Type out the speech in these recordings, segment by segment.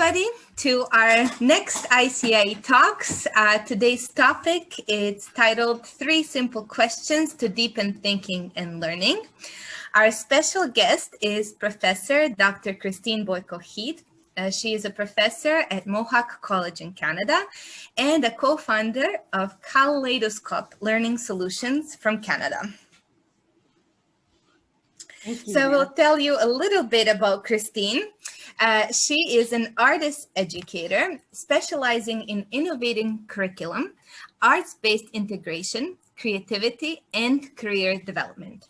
everybody to our next ICIE Talks. Today's topic is titled 3 Simple Questions to Deepen Thinking and Learning. Our special guest is Professor Dr. Christine Boyko-Head. She is a professor at Mohawk College in Canada and a co-founder of Kaleidoscope Learning Solutions from Canada. So I will tell you a little bit about Christine. She is an artist educator specializing in innovating curriculum, arts-based integration, creativity, and career development.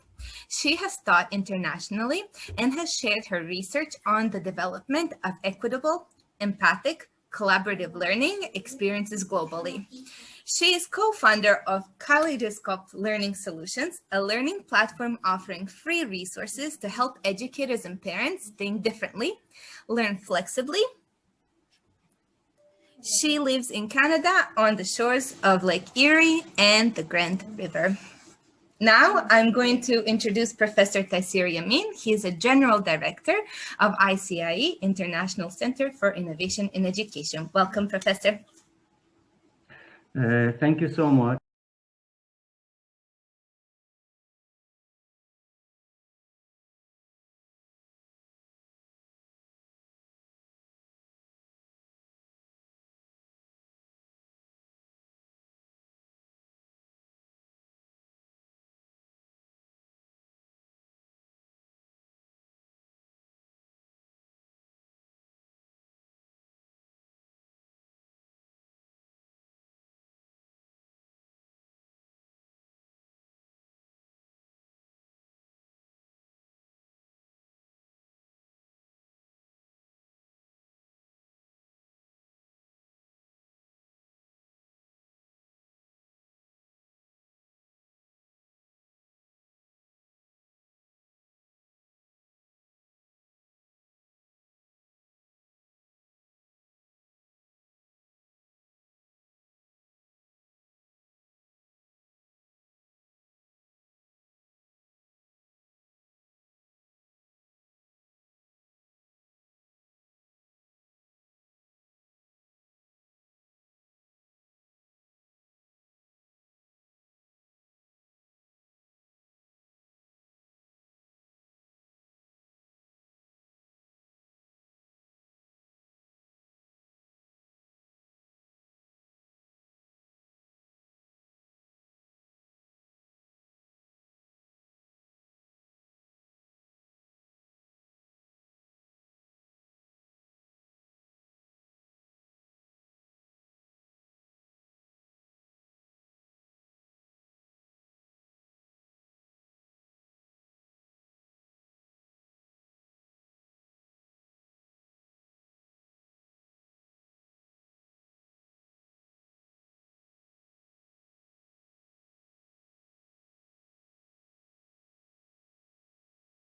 She has taught internationally and has shared her research on the development of equitable, empathic, collaborative learning experiences globally. She is co-founder of Kaleidoscope Learning Solutions, a learning platform offering free resources to help educators and parents think differently, learn flexibly. She lives in Canada on the shores of Lake Erie and the Grand River. Now I'm going to introduce Professor Taysir Yamin. He is a General Director of ICIE, International Center for Innovation in Education. Welcome, Professor. Thank you so much.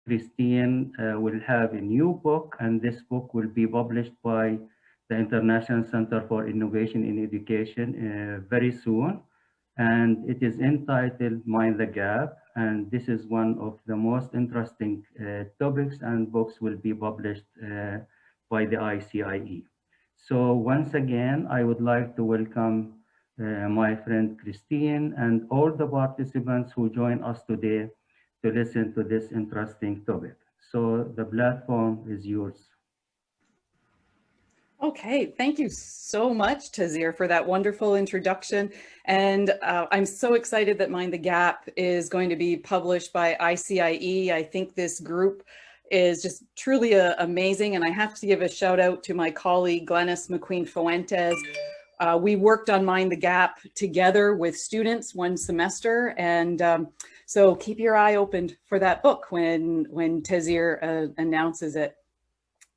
Christine will have a new book, and this book will be published by the International Center for Innovation in Education very soon. And it is entitled Mind the Gap. And this is one of the most interesting topics, and books will be published by the ICIE. So once again, I would like to welcome my friend Christine and all the participants who join us today to listen to this interesting topic. So the platform is yours. Okay, thank you so much, Taysir, for that wonderful introduction. And I'm so excited that Mind the Gap is going to be published by ICIE. I think this group is just truly amazing. And I have to give a shout out to my colleague, Glenys McQueen-Fuentes. We worked on Mind the Gap together with students one semester. And so keep your eye open for that book when Taysir announces it.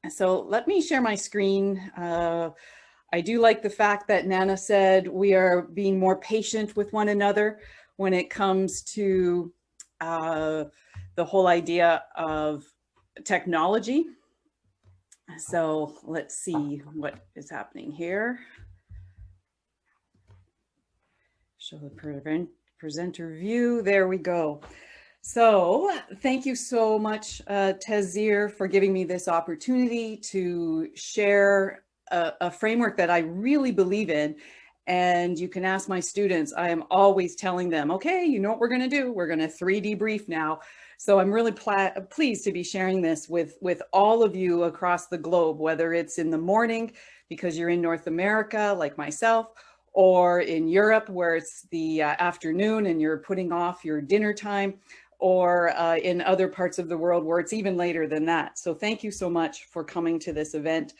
So let me share my screen. I do like the fact that Nana said we are being more patient with one another when it comes to the whole idea of technology. So let's see what is happening here. Show the presenter view. There we go. So thank you so much, Taysir, for giving me this opportunity to share a framework that I really believe in. And you can ask my students, I am always telling them, okay, you know what we're going to do? We're going to 3D brief now. So I'm really pleased to be sharing this with all of you across the globe, whether it's in the morning because you're in North America like myself, or in Europe where it's the afternoon and you're putting off your dinner time, or in other parts of the world where it's even later than that. So thank you so much for coming to this event.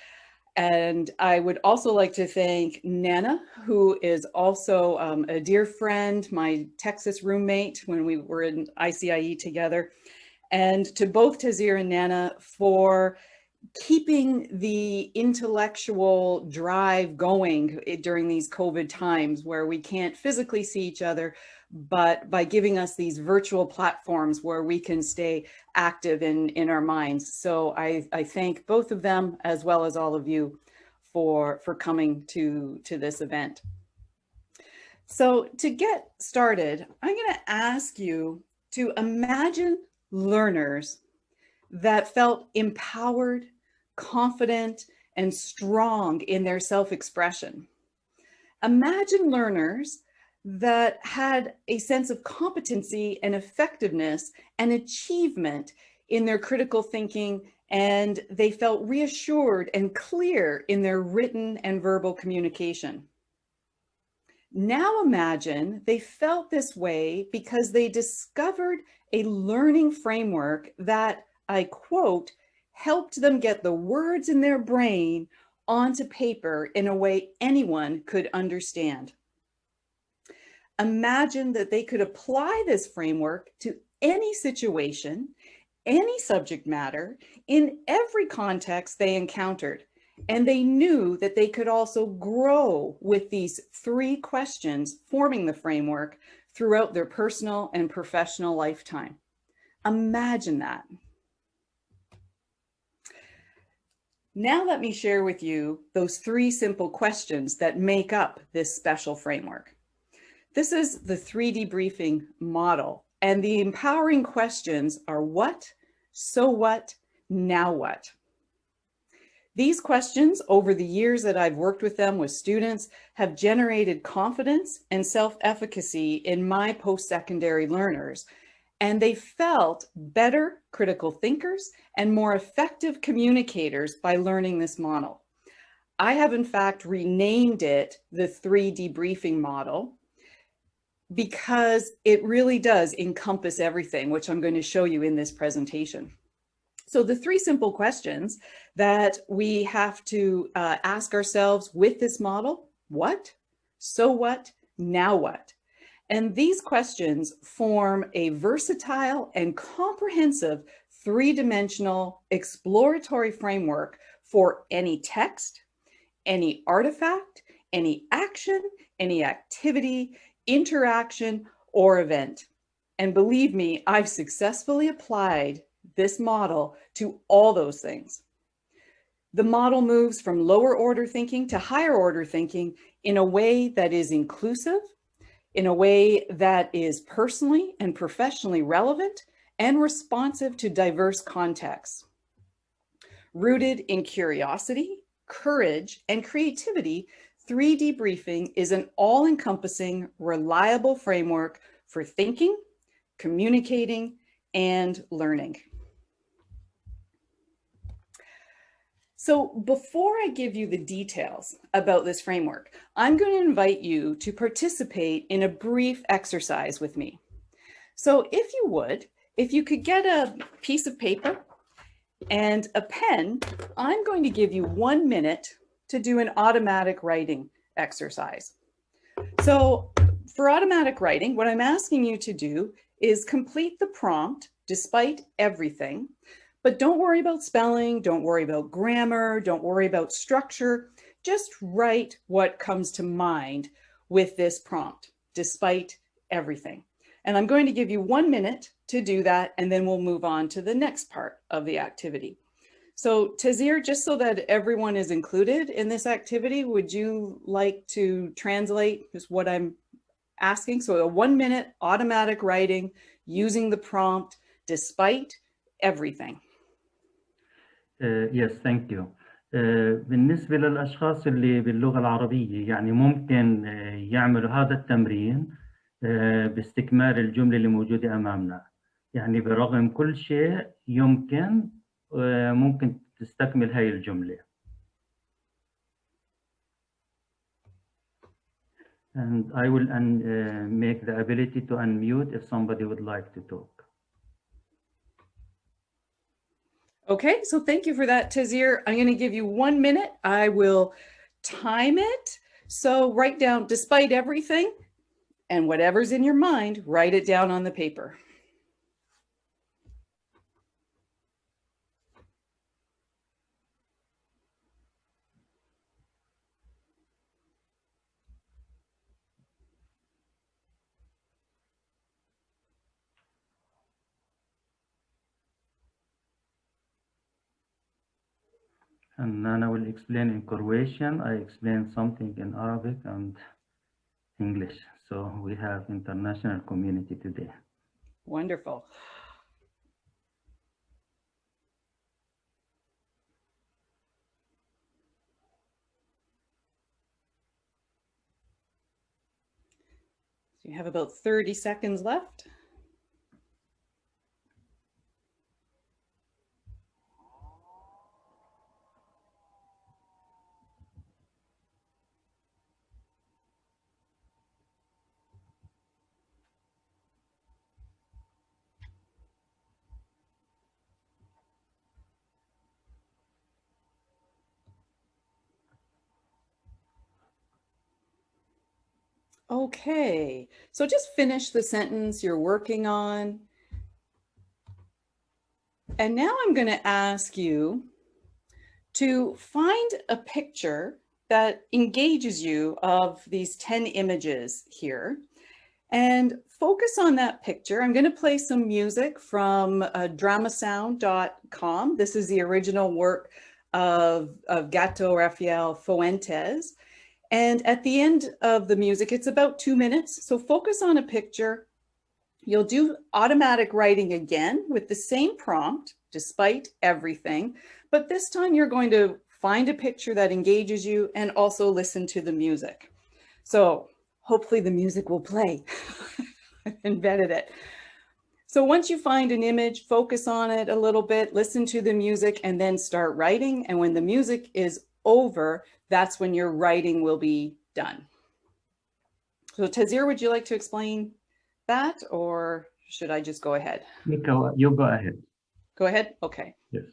And I would also like to thank Nana, who is also a dear friend, my Texas roommate when we were in ICIE together, and to both Tazir and Nana for keeping the intellectual drive going during these COVID times where we can't physically see each other, but by giving us these virtual platforms where we can stay active in our minds. So I thank both of them as well as all of you for coming to this event. So to get started, I'm going to ask you to imagine learners that felt empowered, confident, and strong in their self-expression. Imagine learners that had a sense of competency and effectiveness and achievement in their critical thinking, and they felt reassured and clear in their written and verbal communication. Now imagine they felt this way because they discovered a learning framework that, I quote, helped them get the words in their brain onto paper in a way anyone could understand. Imagine that they could apply this framework to any situation, any subject matter, in every context they encountered. And they knew that they could also grow with these 3 questions forming the framework throughout their personal and professional lifetime. Imagine that. Now let me share with you those 3 simple questions that make up this special framework. This is the 3D briefing model, and the empowering questions are what, so what, now what? These questions, over the years that I've worked with them with students, have generated confidence and self-efficacy in my post-secondary learners, and they felt better critical thinkers and more effective communicators by learning this model. I have in fact renamed it the 3D briefing model because it really does encompass everything, which I'm going to show you in this presentation. So the 3 simple questions that we have to ask ourselves with this model: what, so what, now what? And these questions form a versatile and comprehensive 3-dimensional exploratory framework for any text, any artifact, any action, any activity, interaction, or event. And believe me, I've successfully applied this model to all those things. The model moves from lower order thinking to higher order thinking in a way that is inclusive, in a way that is personally and professionally relevant and responsive to diverse contexts. Rooted in curiosity, courage, and creativity, 3D briefing is an all-encompassing, reliable framework for thinking, communicating, and learning. So before I give you the details about this framework, I'm going to invite you to participate in a brief exercise with me. So if you would, if you could get a piece of paper and a pen, I'm going to give you 1 minute to do an automatic writing exercise. So for automatic writing, what I'm asking you to do is complete the prompt despite everything. But don't worry about spelling, don't worry about grammar, don't worry about structure. Just write what comes to mind with this prompt, despite everything. And I'm going to give you 1 minute to do that, and then we'll move on to the next part of the activity. So Tazir, just so that everyone is included in this activity, would you like to translate just what I'm asking? So a 1 minute automatic writing using the prompt, despite everything. Yes, thank you. بالنسبة للأشخاص اللي باللغة العربية يعني ممكن يعملوا هذا التمرين باستكمال الجملة اللي موجودة أمامنا. يعني برغم كل شيء يمكن ممكن تستكمل هاي الجملة. And I will make the ability to unmute if somebody would like to talk. Okay, so thank you for that, Tazir. I'm going to give you 1 minute. I will time it. So write down, despite everything, and whatever's in your mind, write it down on the paper. And Nana will explain in Croatian. I explain something in Arabic and English. So we have international community today. Wonderful. So you have about 30 seconds left. Okay, so just finish the sentence you're working on. And now I'm going to ask you to find a picture that engages you of these 10 images here and focus on that picture. I'm going to play some music from dramasound.com. This is the original work of Gato Rafael Fuentes. And at the end of the music, it's about 2 minutes. So focus on a picture. You'll do automatic writing again with the same prompt, despite everything. But this time you're going to find a picture that engages you and also listen to the music. So hopefully the music will play. I've embedded it. So once you find an image, focus on it a little bit, listen to the music, and then start writing. And when the music is over, that's when your writing will be done. So Tazir, would you like to explain that, or should I just go ahead? You go ahead. Go ahead? Okay. Yes.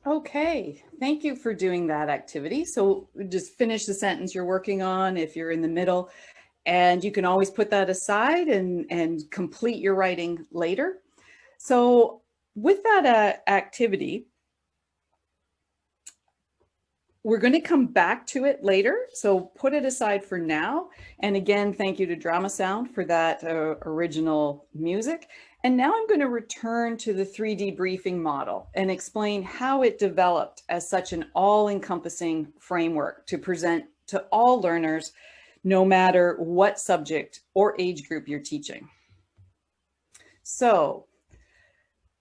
Okay, thank you for doing that activity. So just finish the sentence you're working on if you're in the middle, and you can always put that aside and complete your writing later. So with that activity, we're going to come back to it later, so put it aside for now. And again, thank you to Drama Sound for that original music. And now I'm going to return to the 3D briefing model and explain how it developed as such an all-encompassing framework to present to all learners, no matter what subject or age group you're teaching. So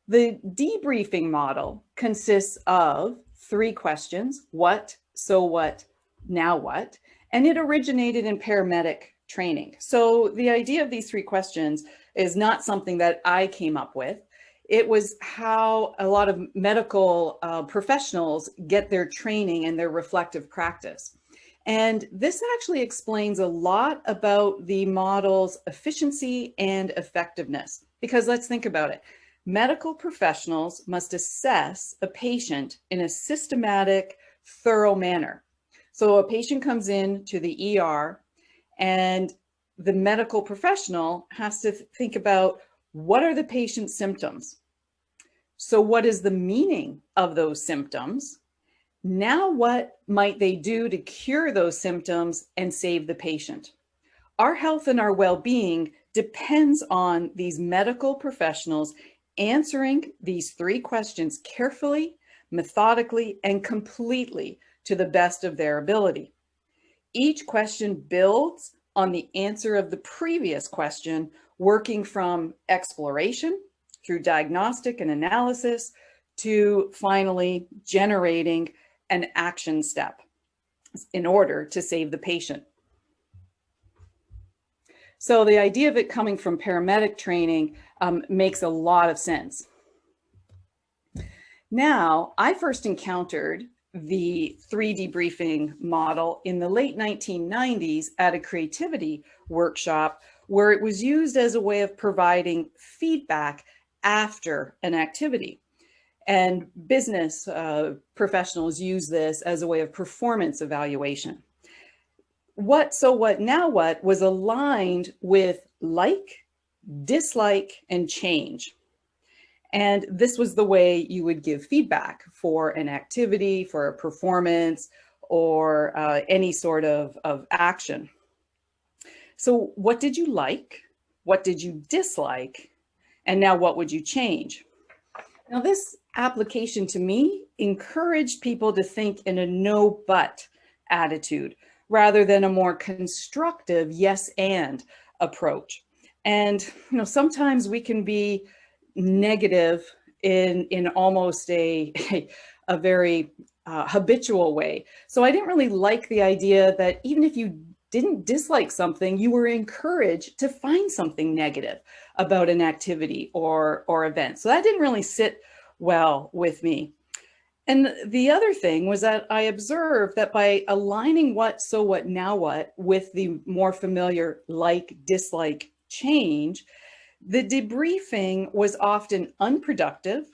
the debriefing model consists of 3 questions: what, so what, now what, and it originated in paramedic training. So the idea of these 3 questions is not something that I came up with. It was how a lot of medical professionals get their training and their reflective practice. And this actually explains a lot about the model's efficiency and effectiveness, because let's think about it. Medical professionals must assess a patient in a systematic, thorough manner. So a patient comes in to the ER and the medical professional has to think about, what are the patient's symptoms? So what is the meaning of those symptoms? Now what might they do to cure those symptoms and save the patient? Our health and our well-being depends on these medical professionals answering these 3 questions carefully, methodically, and completely to the best of their ability. Each question builds on the answer of the previous question, working from exploration through diagnostic and analysis to finally generating an action step in order to save the patient. So the idea of it coming from paramedic training makes a lot of sense. Now, I first encountered the 3D briefing model in the late 1990s at a creativity workshop, where it was used as a way of providing feedback after an activity. And business professionals use this as a way of performance evaluation. What, so what, now what was aligned with like, dislike, and change. And this was the way you would give feedback for an activity, for a performance, or any sort of action. So what did you like? What did you dislike? And now what would you change? Now this application to me encouraged people to think in a no but attitude, rather than a more constructive yes and approach. And sometimes we can be negative in almost a very habitual way. So I didn't really like the idea that even if you didn't dislike something, you were encouraged to find something negative about an activity or event. So that didn't really sit well with me. And the other thing was that I observed that by aligning what, so what, now what with the more familiar like, dislike, change, the debriefing was often unproductive,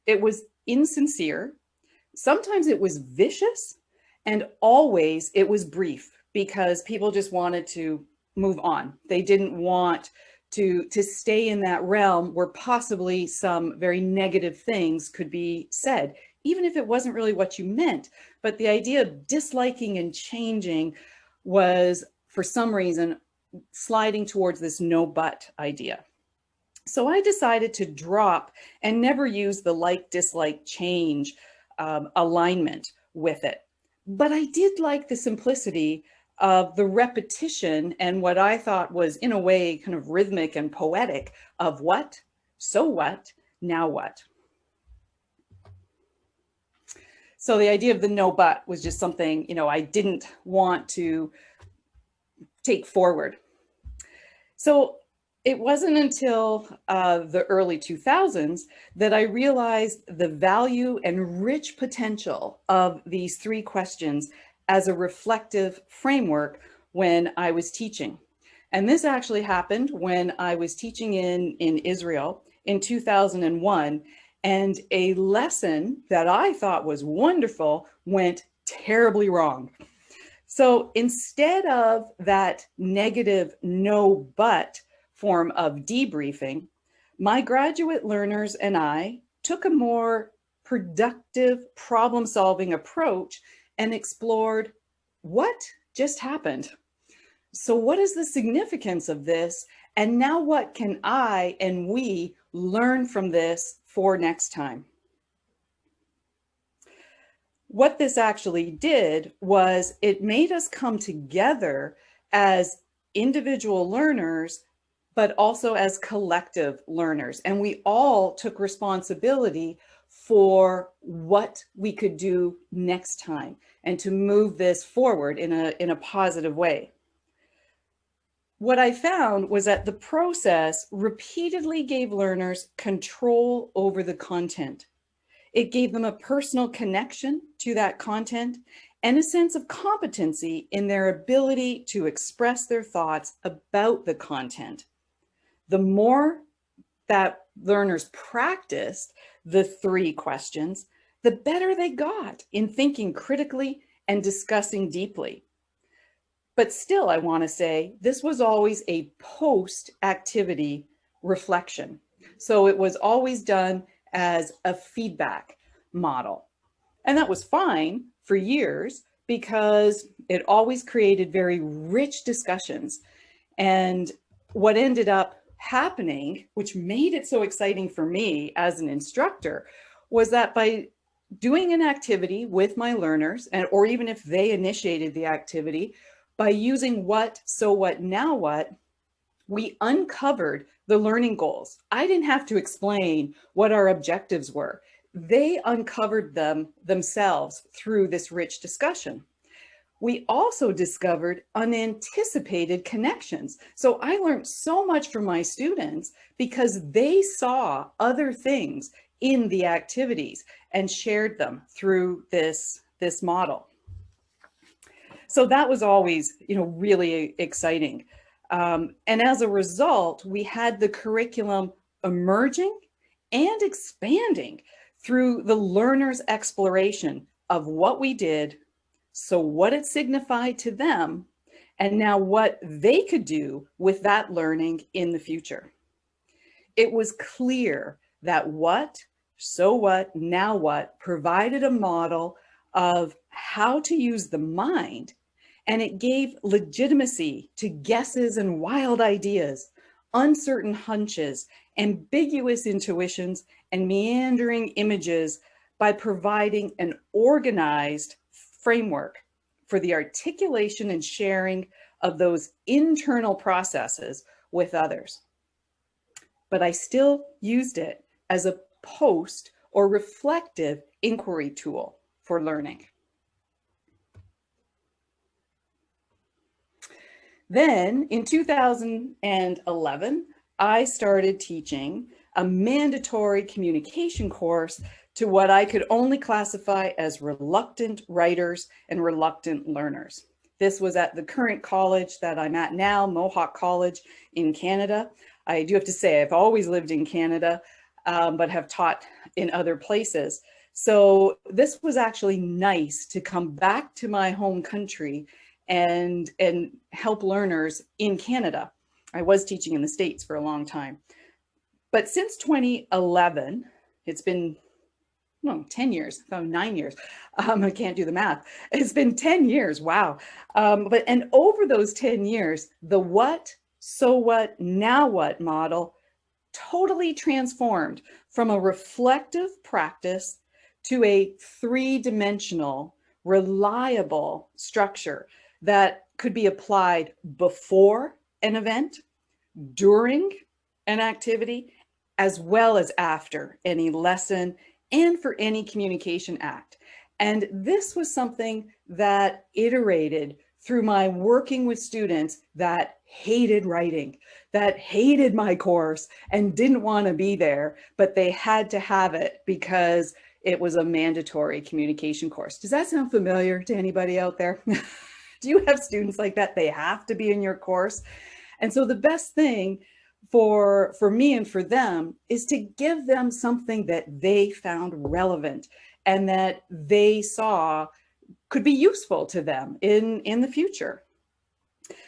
it was insincere, sometimes it was vicious, and always it was brief because people just wanted to move on. They didn't want to stay in that realm where possibly some very negative things could be said, even if it wasn't really what you meant. But the idea of disliking and changing was, for some reason, sliding towards this no but idea. So I decided to drop and never use the like, dislike, change alignment with it. But I did like the simplicity of the repetition and what I thought was, in a way, kind of rhythmic and poetic of what, so what, now what. So the idea of the no but was just something, I didn't want to take forward. So it wasn't until the early 2000s that I realized the value and rich potential of these 3 questions as a reflective framework when I was teaching. And this actually happened when I was teaching in Israel in 2001. and a lesson that I thought was wonderful went terribly wrong. So instead of that negative no but form of debriefing, my graduate learners and I took a more productive problem-solving approach and explored what just happened. So what is the significance of this? And now what can I and we learn from this for next time? What this actually did was it made us come together as individual learners, but also as collective learners. And we all took responsibility for what we could do next time and to move this forward in a positive way. What I found was that the process repeatedly gave learners control over the content. It gave them a personal connection to that content and a sense of competency in their ability to express their thoughts about the content. The more that learners practiced the 3 questions, the better they got in thinking critically and discussing deeply. But still, I want to say this was always a post-activity reflection. So it was always done as a feedback model. And that was fine for years because it always created very rich discussions. And what ended up happening, which made it so exciting for me as an instructor, was that by doing an activity with my learners, or even if they initiated the activity, by using what, so what, now what, we uncovered the learning goals. I didn't have to explain what our objectives were. They uncovered them themselves through this rich discussion. We also discovered unanticipated connections. So I learned so much from my students because they saw other things in the activities and shared them through this model. So that was always, really exciting. And as a result, we had the curriculum emerging and expanding through the learner's exploration of what we did, so what it signified to them, and now what they could do with that learning in the future. It was clear that what, so what, now what provided a model of how to use the mind, and it gave legitimacy to guesses and wild ideas, uncertain hunches, ambiguous intuitions, and meandering images by providing an organized framework for the articulation and sharing of those internal processes with others. But I still used it as a post or reflective inquiry tool for learning. Then in 2011, I started teaching a mandatory communication course to what I could only classify as reluctant writers and reluctant learners. This was at the current college that I'm at now, Mohawk College in Canada. I do have to say I've always lived in Canada, but have taught in other places. So this was actually nice to come back to my home country and help learners in Canada. I was teaching in the States for a long time. But since 2011, it's been 10 years, 9 years. I can't do the math. It's been 10 years, wow. And over those 10 years, the what, so what, now what model totally transformed from a reflective practice to a 3-dimensional, reliable structure that could be applied before an event, during an activity, as well as after any lesson and for any communication act. And this was something that iterated through my working with students that hated writing, that hated my course and didn't want to be there, but they had to have it because it was a mandatory communication course. Does that sound familiar to anybody out there? Do you have students like that? They have to be in your course. And so the best thing for me and for them is to give them something that they found relevant and that they saw could be useful to them in the future.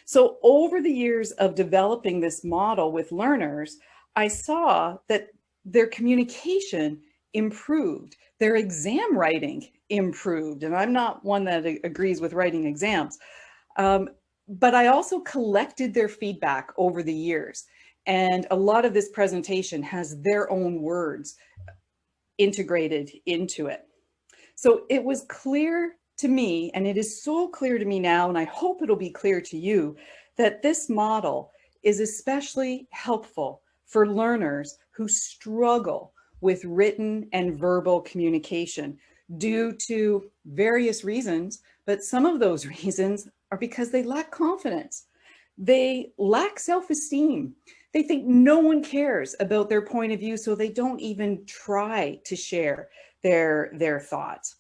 So over the years of developing this model with learners, I saw that their communication improved, their exam writing improved. And I'm not one that agrees with writing exams, but I also collected their feedback over the years. And a lot of this presentation has their own words integrated into it. So it was clear to me, and it is so clear to me now, and I hope it'll be clear to you, that this model is especially helpful for learners who struggle with written and verbal communication due to various reasons, but some of those reasons are because they lack confidence. They lack self-esteem. They think no one cares about their point of view, so they don't even try to share their thoughts.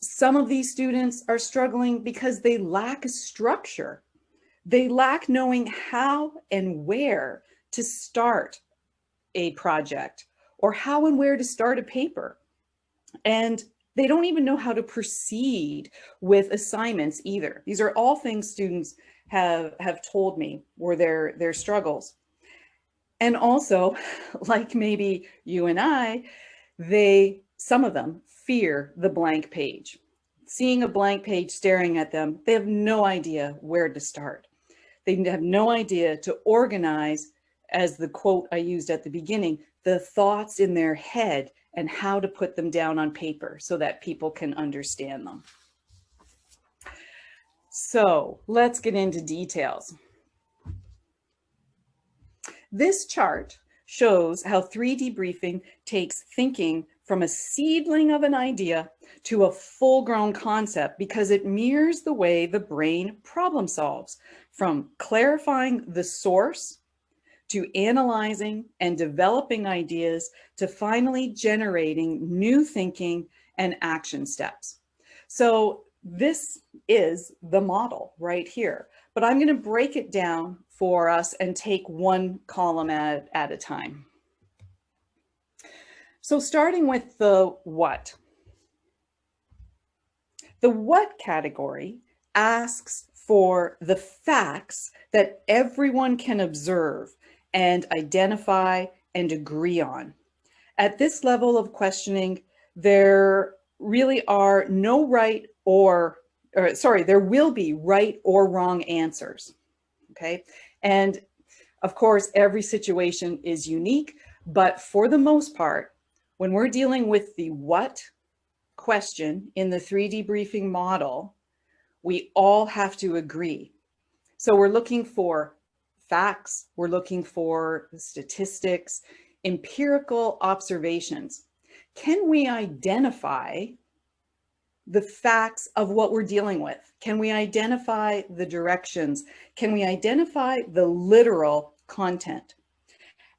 Some of these students are struggling because they lack a structure. They lack knowing how and where to start a project or how and where to start a paper. And they don't even know how to proceed with assignments either. These are all things students have told me were their struggles. And also, like maybe you and I, some of them fear the blank page. Seeing a blank page staring at them, they have no idea where to start. They have no idea to organize, as the quote I used at the beginning, the thoughts in their head and how to put them down on paper so that people can understand them. So let's get into details. This chart shows how 3D briefing takes thinking from a seedling of an idea to a full-grown concept because it mirrors the way the brain problem solves, from clarifying the source to analyzing and developing ideas to finally generating new thinking and action steps. So this is the model right here, but I'm going to break it down for us and take one column at a time. So starting with the what. The what category asks for the facts that everyone can observe and identify and agree on. At this level of questioning, there really are no right there will be right or wrong answers, okay? And of course, every situation is unique, but for the most part, when we're dealing with the what question in the 3D briefing model, we all have to agree. So we're looking for facts, we're looking for statistics, empirical observations. Can we identify the facts of what we're dealing with? Can we identify the directions? Can we identify the literal content?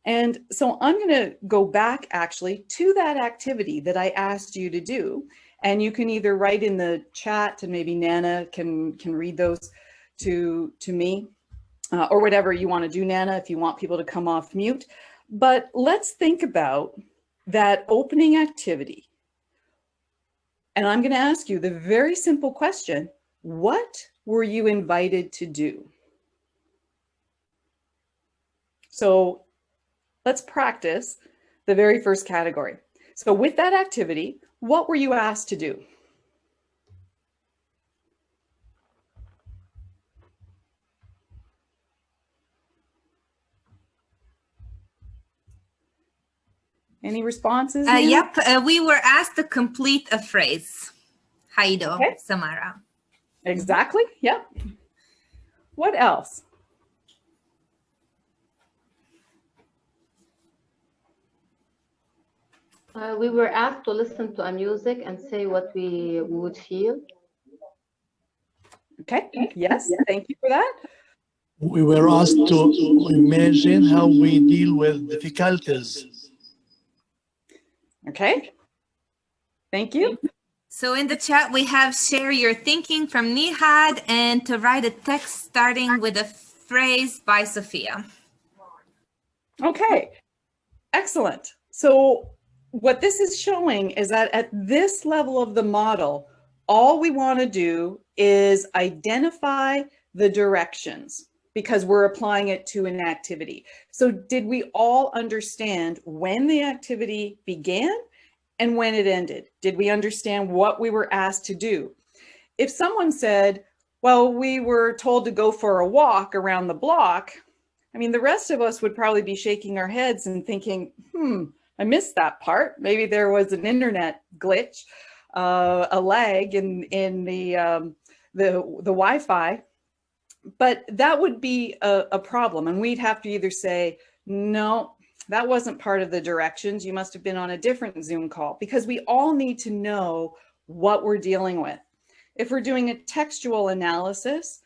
And so I'm going to go back actually to that activity that I asked you to do. And you can either write in the chat, and maybe Nana can read those to me, or whatever you want to do, Nana, if you want people to come off mute. But let's think about that opening activity. And I'm going to ask you the very simple question, what were you invited to do? So let's practice the very first category. So with that activity, what were you asked to do? Any responses? Yep, we were asked to complete a phrase. Haido, okay. Samara. Exactly, yep. What else? We were asked to listen to a music and say what we would feel. Okay, yes, thank you for that. We were asked to imagine how we deal with difficulties. Okay, thank you. So in the chat, we have share your thinking from Nihad and to write a text starting with a phrase by Sophia. Okay, excellent. So what this is showing is that at this level of the model, all we want to do is identify the directions because we're applying it to an activity. So did we all understand when the activity began and when it ended? Did we understand what we were asked to do? If someone said, well, we were told to go for a walk around the block, I mean, the rest of us would probably be shaking our heads and thinking, I missed that part. Maybe there was an internet glitch, a lag in the Wi-Fi. But that would be a problem. And we'd have to either say, no, that wasn't part of the directions. You must have been on a different Zoom call, because we all need to know what we're dealing with. If we're doing a textual analysis,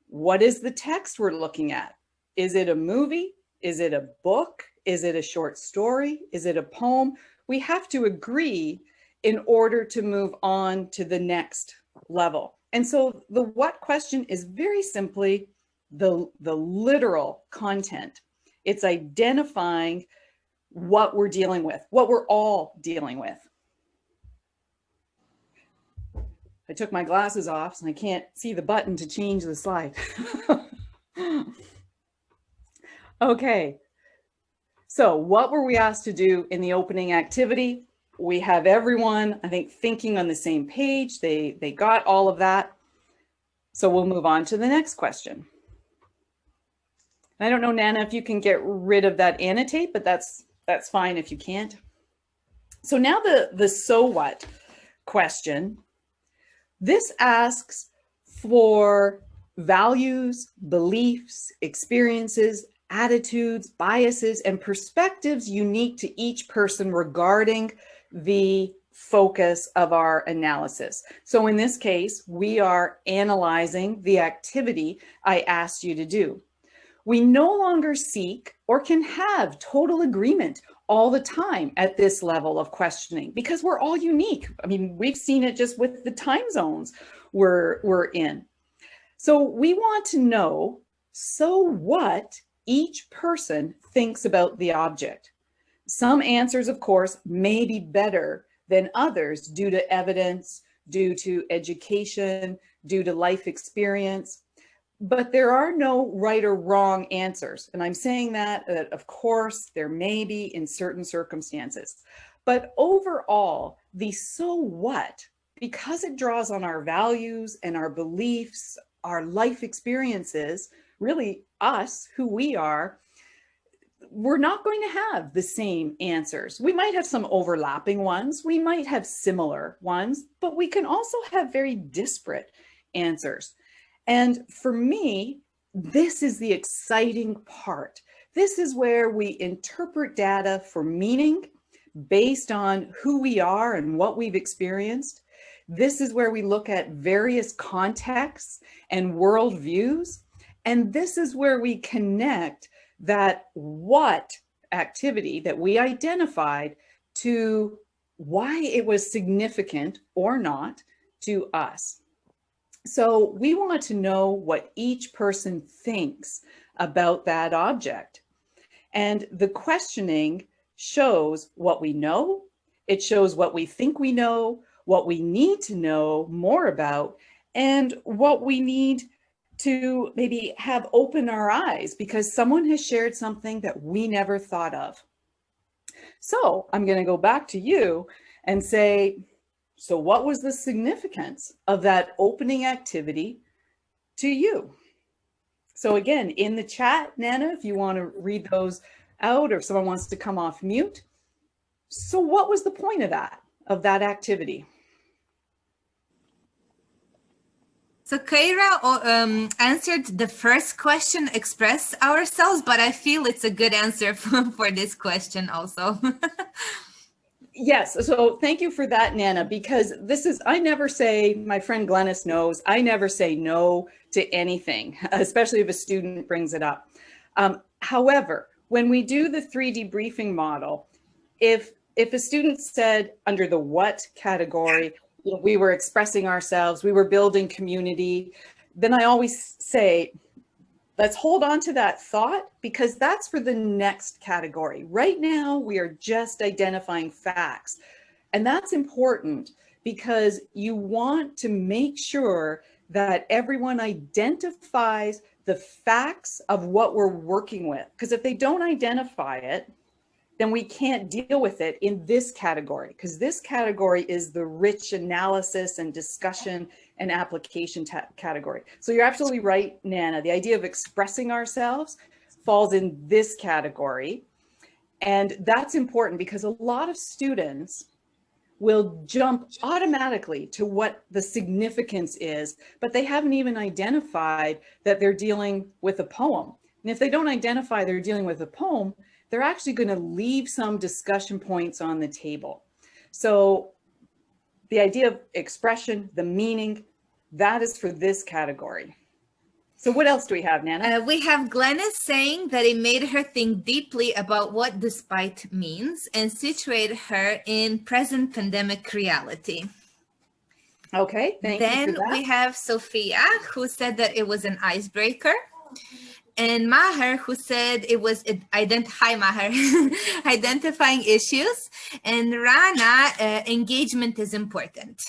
what is the text we're looking at? Is it a movie? Is it a book? Is it a short story? Is it a poem? We have to agree in order to move on to the next level. And so the what question is very simply the literal content. It's identifying what we're dealing with, what we're all dealing with. I took my glasses off, so I can't see the button to change the slide. Okay, so what were we asked to do in the opening activity? We have everyone, I think, thinking on the same page. They got all of that. So we'll move on to the next question. I don't know, Nana, if you can get rid of that annotate, but that's fine if you can't. So now the so what question. This asks for values, beliefs, experiences, attitudes, biases, and perspectives unique to each person regarding the focus of our analysis. So in this case, we are analyzing the activity I asked you to do. We no longer seek or can have total agreement all the time at this level of questioning because we're all unique. I mean, we've seen it just with the time zones we're in. So we want to know, so what each person thinks about the object. Some answers, of course, may be better than others due to evidence, due to education, due to life experience. But there are no right or wrong answers. And I'm saying that, of course, there may be in certain circumstances. But overall, the so what, because it draws on our values and our beliefs, our life experiences, really us, who we are, we're not going to have the same answers. We might have some overlapping ones. We might have similar ones, but we can also have very disparate answers. And for me, this is the exciting part. This is where we interpret data for meaning based on who we are and what we've experienced. This is where we look at various contexts and worldviews. And this is where we connect that what activity that we identified to why it was significant or not to us. So we want to know what each person thinks about that object. And the questioning shows what we know, it shows what we think we know, what we need to know more about, and what we need to maybe have open our eyes because someone has shared something that we never thought of. So I'm going to go back to you and say, so what was the significance of that opening activity to you? So again, in the chat, Nana, if you want to read those out or if someone wants to come off mute. So what was the point of that activity? So Kyra answered the first question, express ourselves, but I feel it's a good answer for this question also. Yes, so thank you for that, Nana, because this is, I never say, my friend Glennis knows, I never say no to anything, especially if a student brings it up. However, when we do the 3D briefing model, if a student said under the what category, we were expressing ourselves, we were building community, then I always say, let's hold on to that thought, because that's for the next category. Right now, we are just identifying facts. And that's important because you want to make sure that everyone identifies the facts of what we're working with. Because if they don't identify it, then we can't deal with it in this category, because this category is the rich analysis and discussion and application category. So you're absolutely right, Nana. The idea of expressing ourselves falls in this category. And that's important because a lot of students will jump automatically to what the significance is, but they haven't even identified that they're dealing with a poem. And if they don't identify they're dealing with a poem, they're actually going to leave some discussion points on the table. So the idea of expression, the meaning, that is for this category. So what else do we have, Nana? We have Glennis saying that it made her think deeply about what despite means and situate her in present pandemic reality. Okay, thank you for that. Then we have Sophia, who said that it was an icebreaker. And Maher, who said it was identifying issues. And Rana, engagement is important.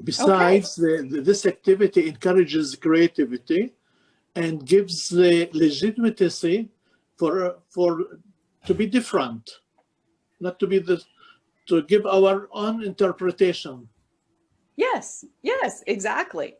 Besides, this activity encourages creativity and gives the legitimacy for to be different, not to be to give our own interpretation. Yes, yes, exactly.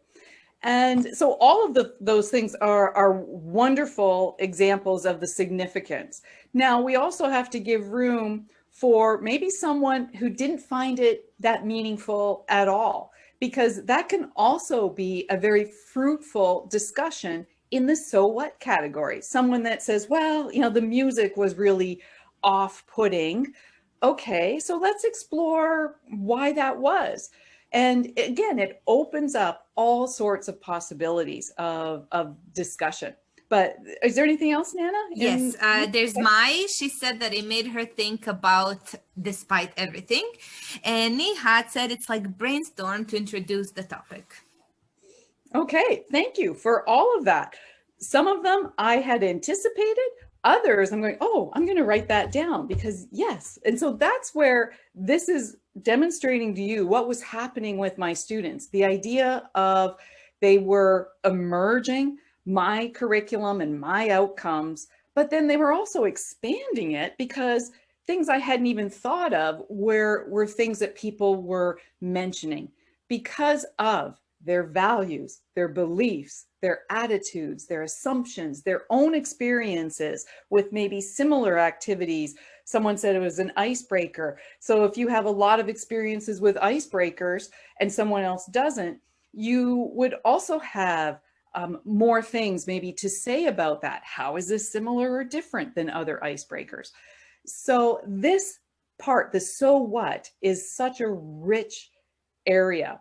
And so all of those things are wonderful examples of the significance. Now, we also have to give room for maybe someone who didn't find it that meaningful at all, because that can also be a very fruitful discussion in the so what category. Someone that says, well, you know, the music was really off-putting. Okay, so let's explore why that was. And again, it opens up all sorts of possibilities of discussion. But is there anything else, Nana? Yes, there's Mai. She said that it made her think about despite everything. And Nihat said it's like brainstorm to introduce the topic. Okay, thank you for all of that. Some of them I had anticipated. Others I'm going, oh, I'm going to write that down because yes. And so that's where this is demonstrating to you what was happening with my students. The idea of they were emerging my curriculum and my outcomes, but then they were also expanding it because things I hadn't even thought of were things that people were mentioning because of their values, their beliefs, their attitudes, their assumptions, their own experiences with maybe similar activities. Someone said it was an icebreaker. So if you have a lot of experiences with icebreakers and someone else doesn't, you would also have more things maybe to say about that. How is this similar or different than other icebreakers? So this part, the so what, is such a rich area.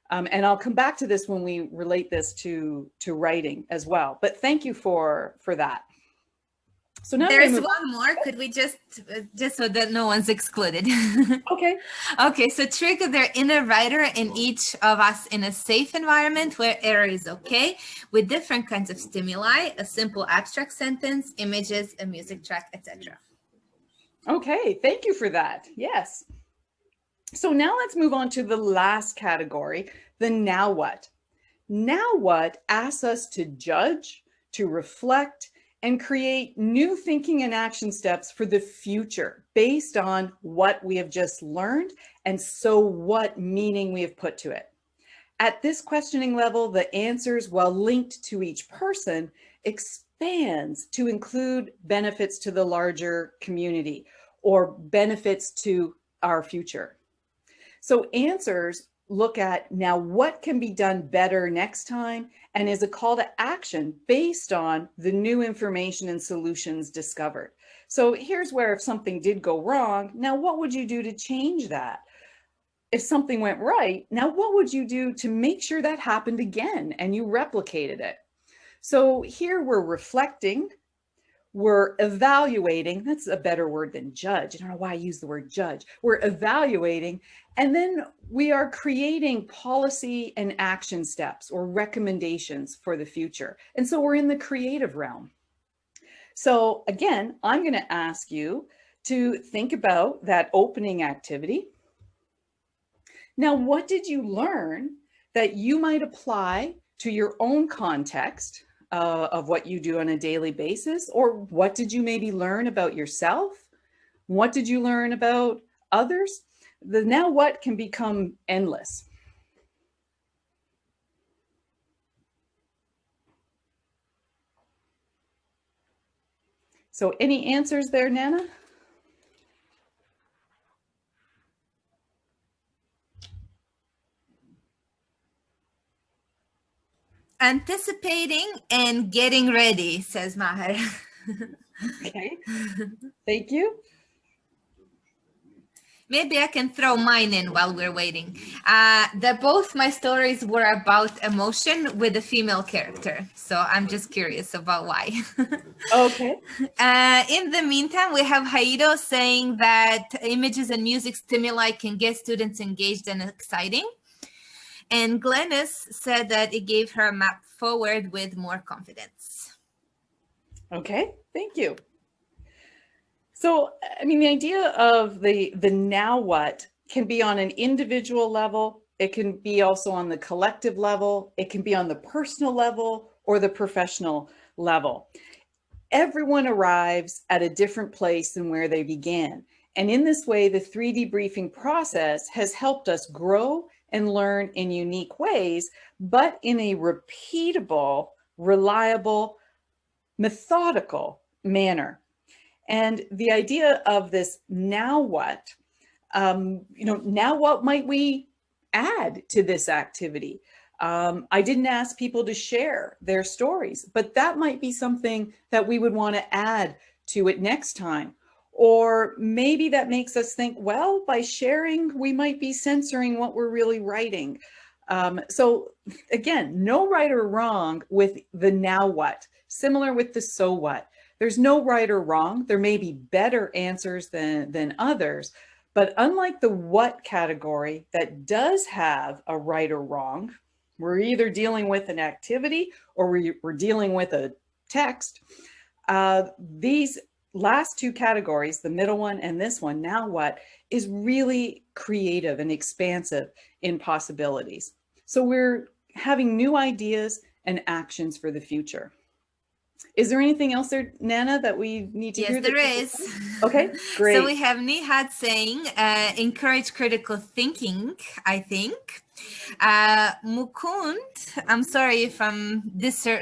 And I'll come back to this when we relate this to writing as well. But thank you for that. So now there's one more. Could we just so that no one's excluded? Okay. Okay. So trigger their inner writer in each of us in a safe environment where error is okay, with different kinds of stimuli, a simple abstract sentence, images, a music track, etc. Okay. Thank you for that. Yes. So now let's move on to the last category, the now what. Now what asks us to judge, to reflect, and create new thinking and action steps for the future based on what we have just learned and so what meaning we have put to it. At this questioning level, the answers, while linked to each person, expands to include benefits to the larger community or benefits to our future. So answers look at now what can be done better next time and is a call to action based on the new information and solutions discovered. So here's where if something did go wrong, now what would you do to change that? If something went right, now what would you do to make sure that happened again and you replicated it? So here we're reflecting, we're evaluating, that's a better word than judge. I don't know why I use the word judge. We're evaluating, and then we are creating policy and action steps or recommendations for the future. And so we're in the creative realm. So again, I'm going to ask you to think about that opening activity. Now, what did you learn that you might apply to your own context of what you do on a daily basis? Or what did you maybe learn about yourself? What did you learn about others? The now what can become endless. So any answers there, Nana? Anticipating and getting ready, says Maher. Okay, thank you. Maybe I can throw mine in while we're waiting. Both my stories were about emotion with a female character. So I'm just curious about why. Okay. In the meantime, we have Haido saying that images and music stimuli can get students engaged and exciting. And Glennis said that it gave her a map forward with more confidence. Okay, thank you. So, I mean, the idea of the now what can be on an individual level. It can be also on the collective level. It can be on the personal level or the professional level. Everyone arrives at a different place than where they began. And in this way, the 3D briefing process has helped us grow and learn in unique ways, but in a repeatable, reliable, methodical manner. And the idea of this now what, now what might we add to this activity? I didn't ask people to share their stories, but that might be something that we would want to add to it next time. Or maybe that makes us think, well, by sharing, we might be censoring what we're really writing. So again, no right or wrong with the now what, similar with the so what. There's no right or wrong. There may be better answers than others, but unlike the what category that does have a right or wrong, we're either dealing with an activity or we're dealing with a text. These last two categories, the middle one and this one, now what, is really creative and expansive in possibilities. So we're having new ideas and actions for the future. Is there anything else there, Nana, that we need to hear? Yes, there is. Okay, great. So we have Nihad saying, encourage critical thinking, I think. Mukund, I'm sorry if I'm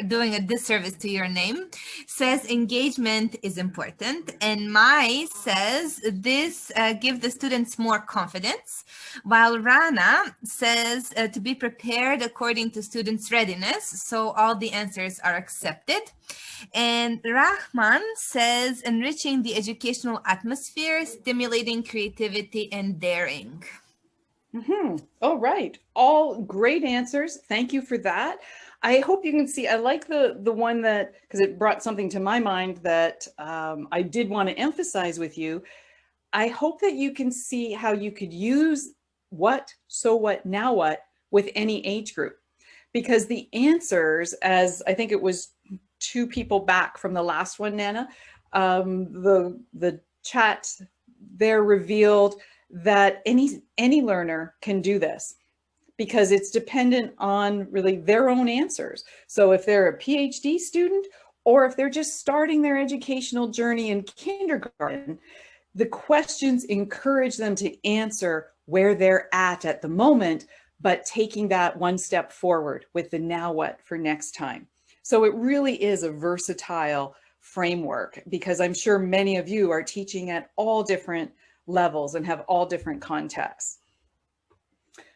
doing a disservice to your name, says engagement is important. And Mai says this give the students more confidence, while Rana says to be prepared according to students' readiness, so all the answers are accepted. And Rahman says enriching the educational atmosphere, stimulating creativity and daring. All right. All great answers. Thank you for that. I hope you can see, I like the one that, because it brought something to my mind that I did want to emphasize with you. I hope that you can see how you could use what, so what, now what with any age group. Because the answers, as I think it was 2 people back from the last one, Nana, the chat there revealed that any learner can do this because it's dependent on really their own answers. So if they're a PhD student or if they're just starting their educational journey in kindergarten, the questions encourage them to answer where they're at the moment, but taking that one step forward with the now what for next time. So it really is a versatile framework because I'm sure many of you are teaching at all different levels and have all different contexts.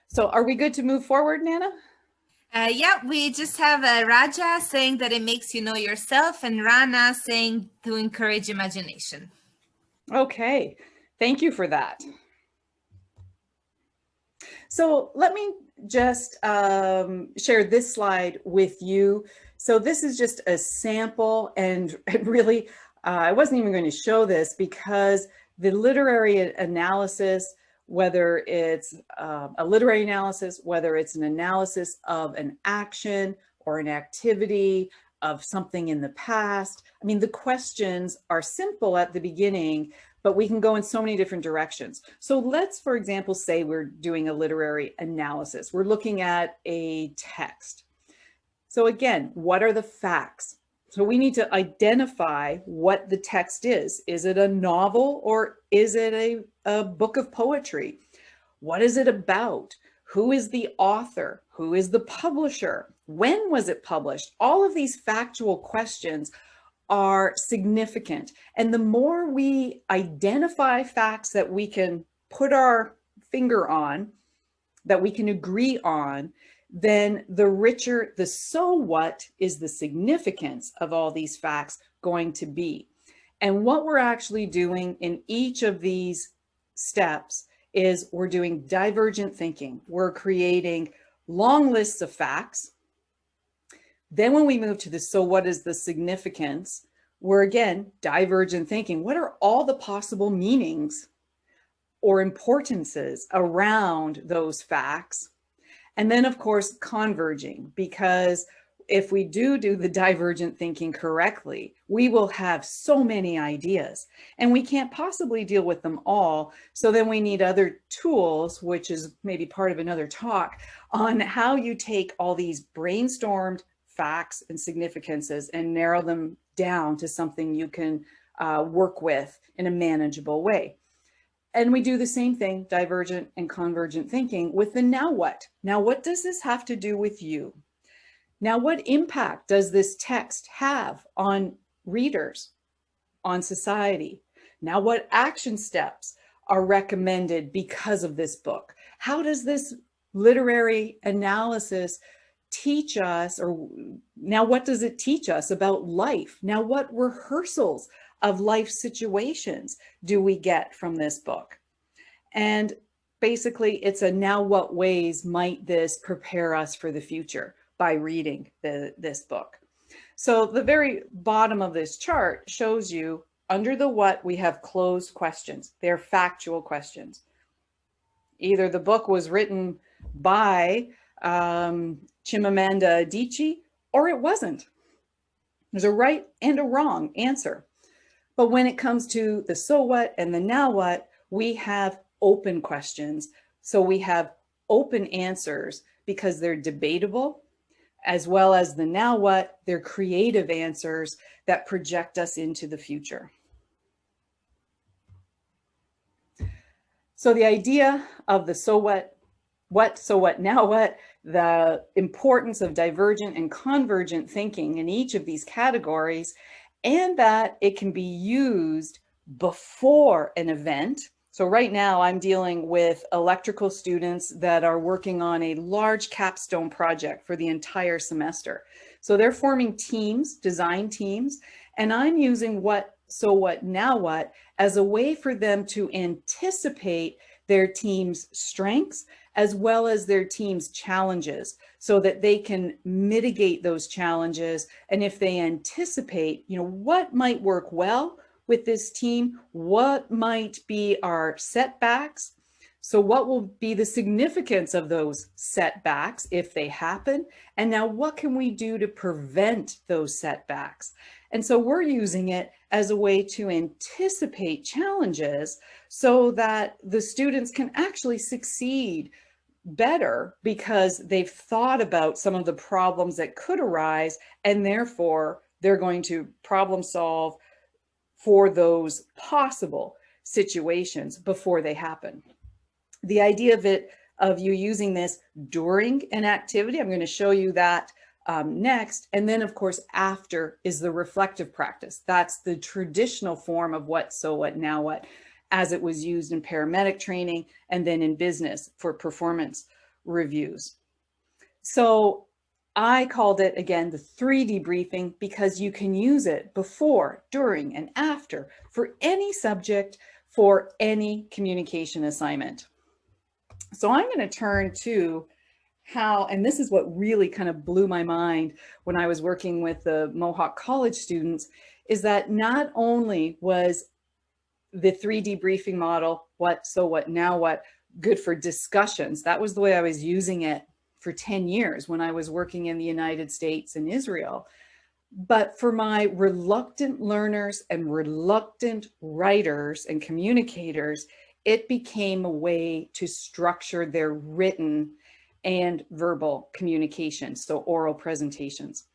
So are we good to move forward, Nana? Yeah, we just have Raja saying that it makes you know yourself and Rana saying to encourage imagination. Okay, thank you for that. So let me just share this slide with you. So this is just a sample and really I wasn't even going to show this because the literary analysis, whether it's a literary analysis, whether it's an analysis of an action or an activity of something in the past, I mean, the questions are simple at the beginning, but we can go in so many different directions. So let's, for example, say we're doing a literary analysis. We're looking at a text. So again, what are the facts? So we need to identify what the text is. Is it a novel or is it a book of poetry? What is it about? Who is the author? Who is the publisher? When was it published? All of these factual questions are significant. And the more we identify facts that we can put our finger on, that we can agree on, then the richer the so what is the significance of all these facts going to be. And what we're actually doing in each of these steps is we're doing divergent thinking. We're creating long lists of facts. Then when we move to the so what is the significance, we're again divergent thinking. What are all the possible meanings or importances around those facts? And then of course, converging, because if we do the divergent thinking correctly, we will have so many ideas and we can't possibly deal with them all. So then we need other tools, which is maybe part of another talk, on how you take all these brainstormed facts and significances and narrow them down to something you can work with in a manageable way. And we do the same thing, divergent and convergent thinking, with the now what? Now, what does this have to do with you? Now, what impact does this text have on readers, on society? Now, what action steps are recommended because of this book? How does this literary analysis teach us, or now what does it teach us about life? Now, what rehearsals of life situations do we get from this book? And basically, it's a now what ways might this prepare us for the future by reading this book. So the very bottom of this chart shows you under the what we have closed questions. They're factual questions. Either the book was written by Chimamanda Adichie or it wasn't. There's a right and a wrong answer. But when it comes to the so what and the now what, we have open questions. So we have open answers because they're debatable, as well as the now what, they're creative answers that project us into the future. So the idea of the so what, so what, now what, the importance of divergent and convergent thinking in each of these categories, and that it can be used before an event. So right now I'm dealing with electrical students that are working on a large capstone project for the entire semester. So they're forming teams, design teams, and I'm using what, so what, now what, as a way for them to anticipate their team's strengths as well as their team's challenges, so that they can mitigate those challenges. And if they anticipate, what might work well with this team, what might be our setbacks, so what will be the significance of those setbacks if they happen, and now what can we do to prevent those setbacks? And so we're using it as a way to anticipate challenges so that the students can actually succeed better because they've thought about some of the problems that could arise, and therefore they're going to problem solve for those possible situations before they happen. The idea of you using this during an activity, I'm going to show you that next. And then of course, after is the reflective practice. That's the traditional form of what, so what, now what, as it was used in paramedic training and then in business for performance reviews. So I called it, again, the 3D briefing because you can use it before, during, and after for any subject, for any communication assignment. So I'm going to turn to how, and this is what really kind of blew my mind when I was working with the Mohawk College students, is that not only was the 3D briefing model, what, so what, now what, good for discussions. That was the way I was using it for 10 years when I was working in the United States and Israel. But for my reluctant learners and reluctant writers and communicators, it became a way to structure their written and verbal communication, so oral presentations.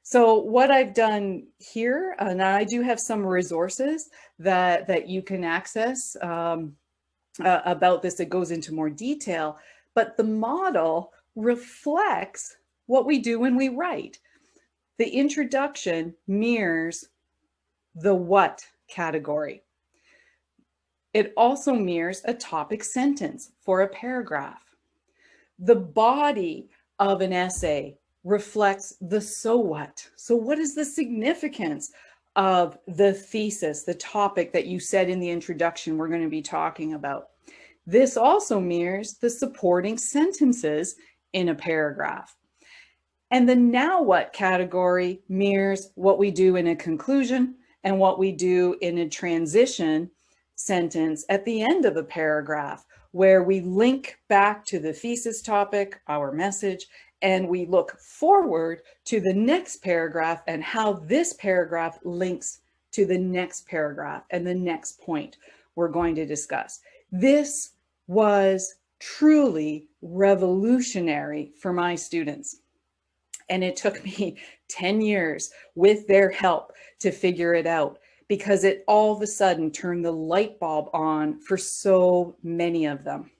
So what I've done here, and I do have some resources that you can access about this that goes into more detail, but the model reflects what we do when we write. The introduction mirrors the what category. It also mirrors a topic sentence for a paragraph. The body of an essay reflects the so what. So what is the significance of the thesis, the topic that you said in the introduction we're going to be talking about? This also mirrors the supporting sentences in a paragraph. And the now what category mirrors what we do in a conclusion and what we do in a transition sentence at the end of a paragraph, where we link back to the thesis topic, our message, and we look forward to the next paragraph and how this paragraph links to the next paragraph and the next point we're going to discuss. This was truly revolutionary for my students. And it took me 10 years with their help to figure it out, because it all of a sudden turned the light bulb on for so many of them.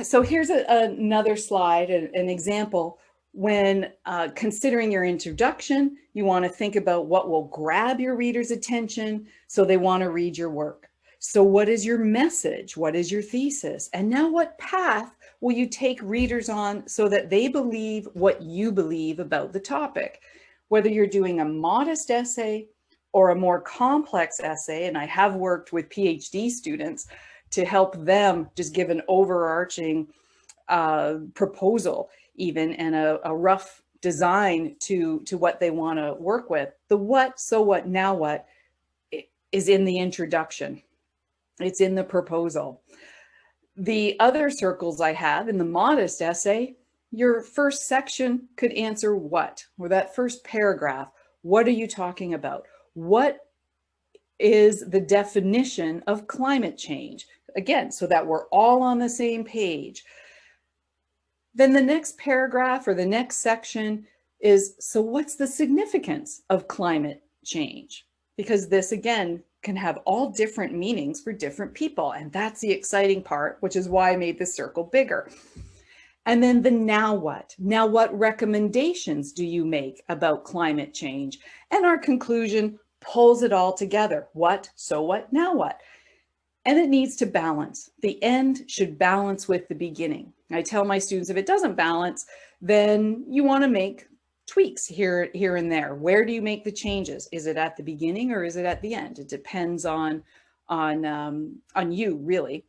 So here's another slide, an example. When considering your introduction, you want to think about what will grab your reader's attention so they want to read your work. So what is your message? What is your thesis? And now what path will you take readers on so that they believe what you believe about the topic? Whether you're doing a modest essay or a more complex essay, and I have worked with PhD students to help them just give an overarching proposal even, and a rough design to what they want to work with. The what, so what, now what is in the introduction. It's in the proposal. The other circles I have in the modest essay, your first section could answer what, or that first paragraph. What are you talking about? What is the definition of climate change? Again, so that we're all on the same page. Then the next paragraph or the next section is, so what's the significance of climate change? Because this, again, can have all different meanings for different people. And that's the exciting part, which is why I made this circle bigger. And then the now what? Now what recommendations do you make about climate change? And our conclusion pulls it all together. What, so what, now what? And it needs to balance. The end should balance with the beginning. I tell my students, if it doesn't balance, then you want to make tweaks here and there. Where do you make the changes? Is it at the beginning or is it at the end? It depends on you, really.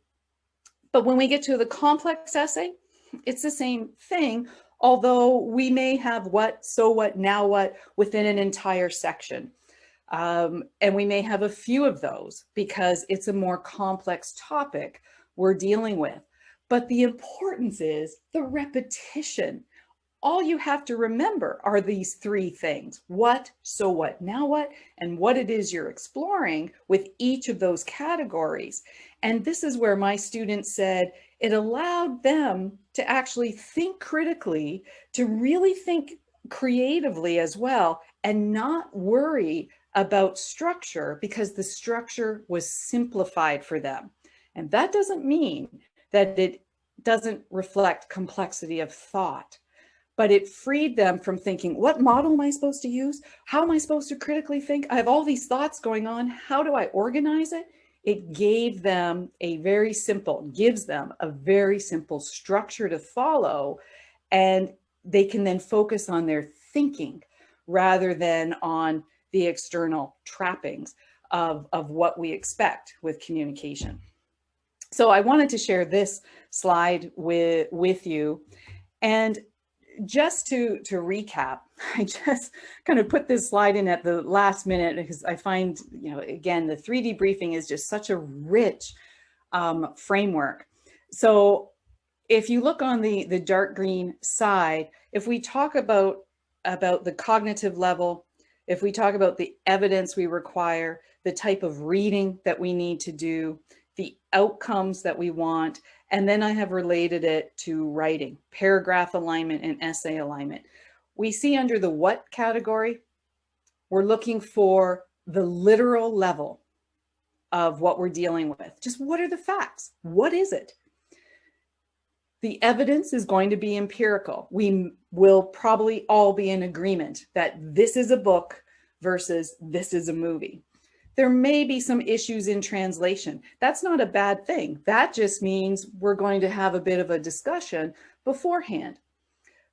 But when we get to the complex essay, it's the same thing, although we may have what, so what, now what within an entire section. And we may have a few of those because it's a more complex topic we're dealing with. But the importance is the repetition. All you have to remember are these three things: what, so what, now what, and what it is you're exploring with each of those categories. And this is where my students said it allowed them to actually think critically, to really think creatively as well, and not worry about structure, because the structure was simplified for them. And that doesn't mean that it doesn't reflect complexity of thought, but it freed them from thinking, what model am I supposed to use? How am I supposed to critically think? I have all these thoughts going on. How do I organize it? It gave them gives them a very simple structure to follow, and they can then focus on their thinking rather than on the external trappings of what we expect with communication. So I wanted to share this slide with you. And just to recap, I just kind of put this slide in at the last minute because I find, you know, again, the 3D briefing is just such a rich framework. So if you look on the dark green side, if we talk about the cognitive level, if we talk about the evidence we require, the type of reading that we need to do, the outcomes that we want, and then I have related it to writing, paragraph alignment and essay alignment. We see under the what category, we're looking for the literal level of what we're dealing with. Just what are the facts? What is it? The evidence is going to be empirical. We will probably all be in agreement that this is a book versus this is a movie. There may be some issues in translation. That's not a bad thing. That just means we're going to have a bit of a discussion beforehand.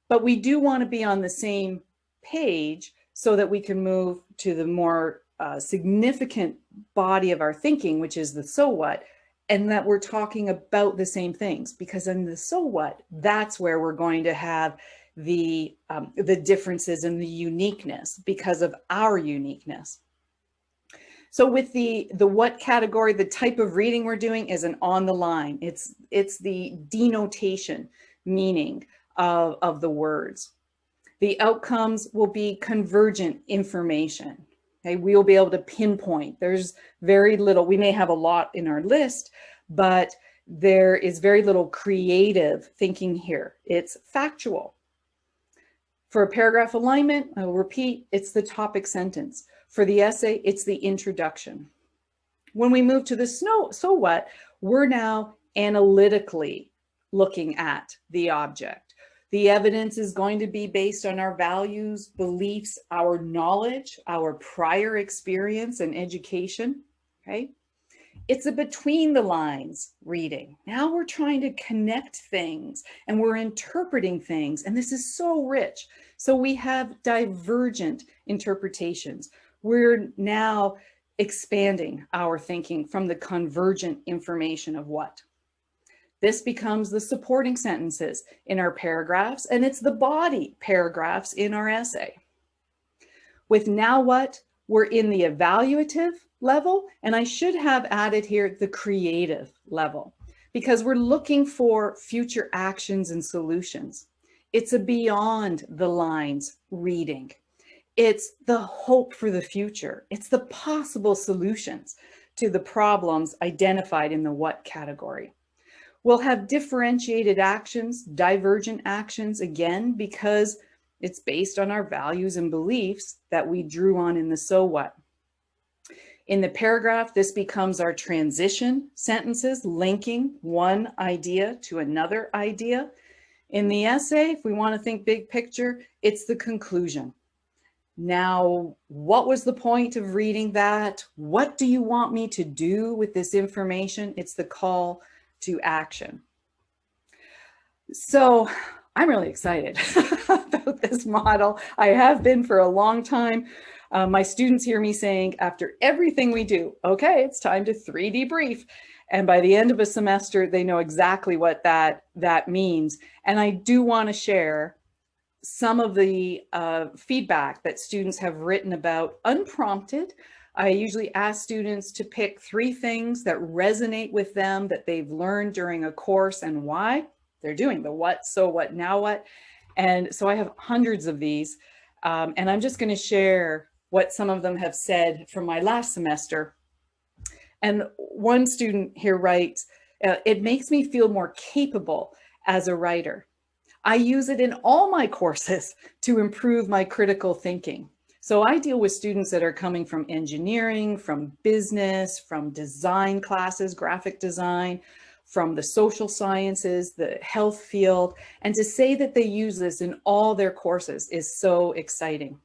But we do want to be on the same page so that we can move to the more significant body of our thinking, which is the so what, and that we're talking about the same things, because in the so what, that's where we're going to have the differences and the uniqueness because of our uniqueness. So with the what category, the type of reading we're doing is an on the line. It's the denotation meaning of the words. The outcomes will be convergent information. Okay, we'll be able to pinpoint. There's very little, we may have a lot in our list, but there is very little creative thinking here. It's factual. For a paragraph alignment, I will repeat, it's the topic sentence. For the essay, it's the introduction. When we move to the so what, we're now analytically looking at the object. The evidence is going to be based on our values, beliefs, our knowledge, our prior experience and education, okay? It's a between the lines reading. Now we're trying to connect things and we're interpreting things, and this is so rich. So we have divergent interpretations. We're now expanding our thinking from the convergent information of what. This becomes the supporting sentences in our paragraphs, and it's the body paragraphs in our essay. With now what, we're in the evaluative level, and I should have added here the creative level, because we're looking for future actions and solutions. It's a beyond the lines reading. It's the hope for the future. It's the possible solutions to the problems identified in the what category. We'll have differentiated actions, divergent actions, again, because it's based on our values and beliefs that we drew on in the so what. In the paragraph, this becomes our transition sentences, linking one idea to another idea. In the essay, if we want to think big picture, it's the conclusion. Now, what was the point of reading that? What do you want me to do with this information? It's the call to action. So I'm really excited about this model. I have been for a long time. My students hear me saying after everything we do, okay, it's time to 3D brief. And by the end of a semester, they know exactly what that means. And I do want to share some of the feedback that students have written about unprompted. I usually ask students to pick 3 things that resonate with them that they've learned during a course and why. They're doing the what, so what, now what. And so I have hundreds of these. And I'm just going to share what some of them have said from my last semester. And one student here writes, it makes me feel more capable as a writer. I use it in all my courses to improve my critical thinking. So I deal with students that are coming from engineering, from business, from design classes, graphic design, from the social sciences, the health field, and to say that they use this in all their courses is so exciting.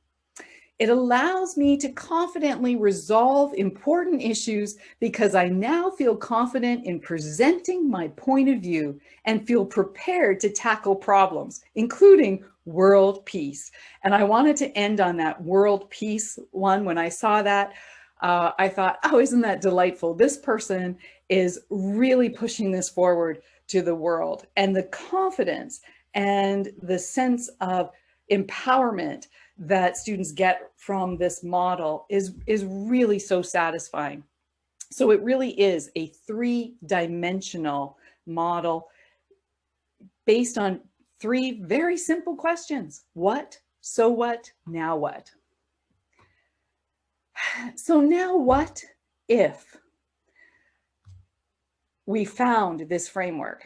It allows me to confidently resolve important issues because I now feel confident in presenting my point of view and feel prepared to tackle problems, including world peace. And I wanted to end on that world peace one. When I saw that, I thought, oh, isn't that delightful? This person is really pushing this forward to the world. And the confidence and the sense of empowerment that students get from this model is really so satisfying. So it really is a three-dimensional model based on three very simple questions. What, so what, now what? So now what if we found this framework?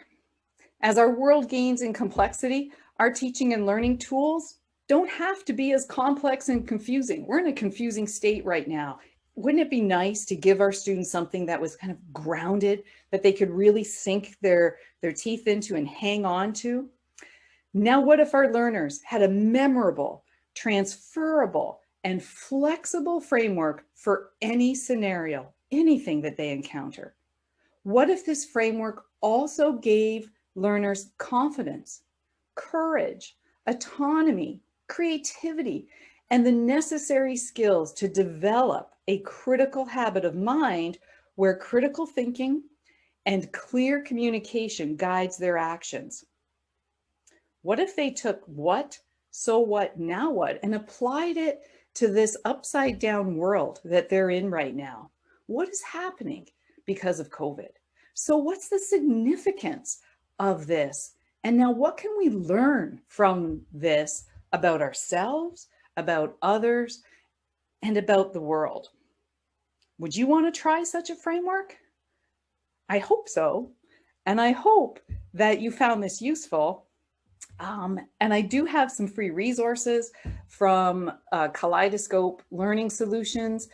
As our world gains in complexity, our teaching and learning tools don't have to be as complex and confusing. We're in a confusing state right now. Wouldn't it be nice to give our students something that was kind of grounded, that they could really sink their teeth into and hang on to? Now, what if our learners had a memorable, transferable, and flexible framework for any scenario, anything that they encounter? What if this framework also gave learners confidence, courage, autonomy, creativity, and the necessary skills to develop a critical habit of mind where critical thinking and clear communication guides their actions? What if they took what, so what, now what, and applied it to this upside down world that they're in right now? What is happening because of COVID? So what's the significance of this? And now what can we learn from this about ourselves, about others, and about the world? Would you want to try such a framework? I hope so. And I hope that you found this useful. And I do have some free resources from Kaleidoscope Learning Solutions,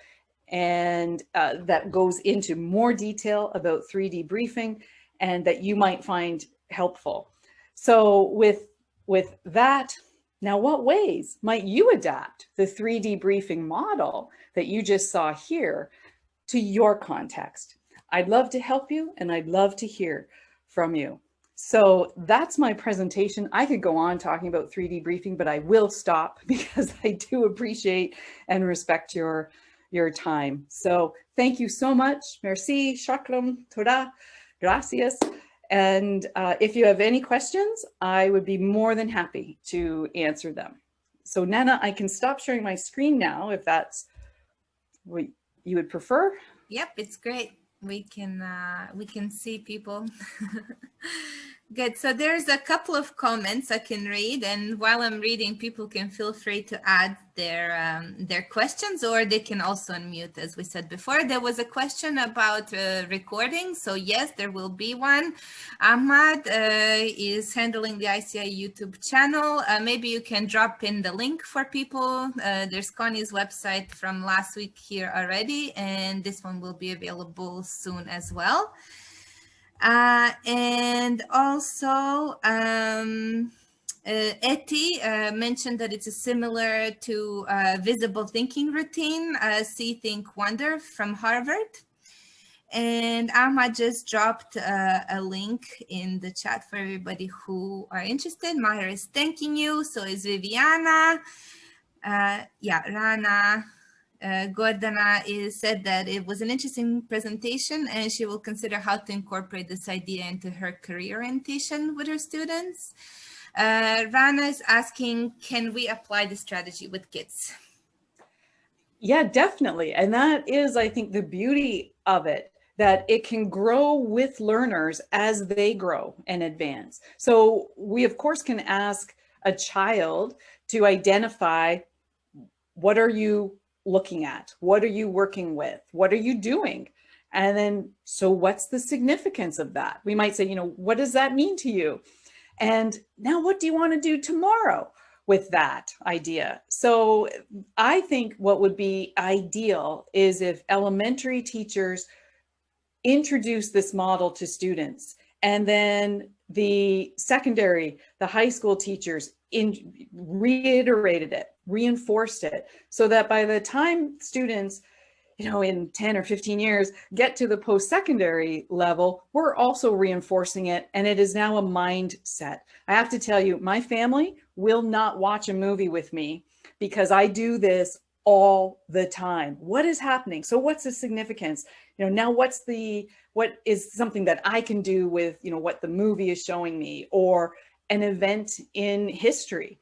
and that goes into more detail about 3D briefing and that you might find helpful. So with that, now what ways might you adapt the 3D briefing model that you just saw here to your context? I'd love to help you, and I'd love to hear from you. So that's my presentation. I could go on talking about 3D briefing, but I will stop because I do appreciate and respect your time. So thank you so much. Merci, shukran, toda, gracias. And if you have any questions, I would be more than happy to answer them. So Nana, I can stop sharing my screen now if that's what you would prefer. Yep, it's great. We can see people. Good. So there's a couple of comments I can read, and while I'm reading, people can feel free to add their questions, or they can also unmute. As we said before, there was a question about recording. So yes, there will be one. Ahmad is handling the ICIE YouTube channel. Maybe you can drop in the link for people. There's Connie's website from last week here already, and this one will be available soon as well. And also, Etty mentioned that it's similar to visible thinking routine, See, Think, Wonder from Harvard. And Ahmad just dropped a link in the chat for everybody who are interested. Maher is thanking you. So is Viviana. Yeah, Rana. Gordana said that it was an interesting presentation and she will consider how to incorporate this idea into her career orientation with her students. Rana is asking, can we apply the strategy with kids? Yeah, definitely. And that is, I think, the beauty of it, that it can grow with learners as they grow and advance. So we, of course, can ask a child to identify, what are you looking at? What are you working with? What are you doing? And then, so what's the significance of that? We might say, you know, what does that mean to you? And now what do you want to do tomorrow with that idea? So I think what would be ideal is if elementary teachers introduce this model to students, and then the secondary, the high school teachers reiterated it, reinforced it, so that by the time students, you know, in 10 or 15 years get to the post-secondary level, we're also reinforcing it, and it is now a mindset. I have to tell you, my family will not watch a movie with me because I do this all the time. What is happening? So what's the significance? You know, now what is something that I can do with, you know, what the movie is showing me? Or an event in history.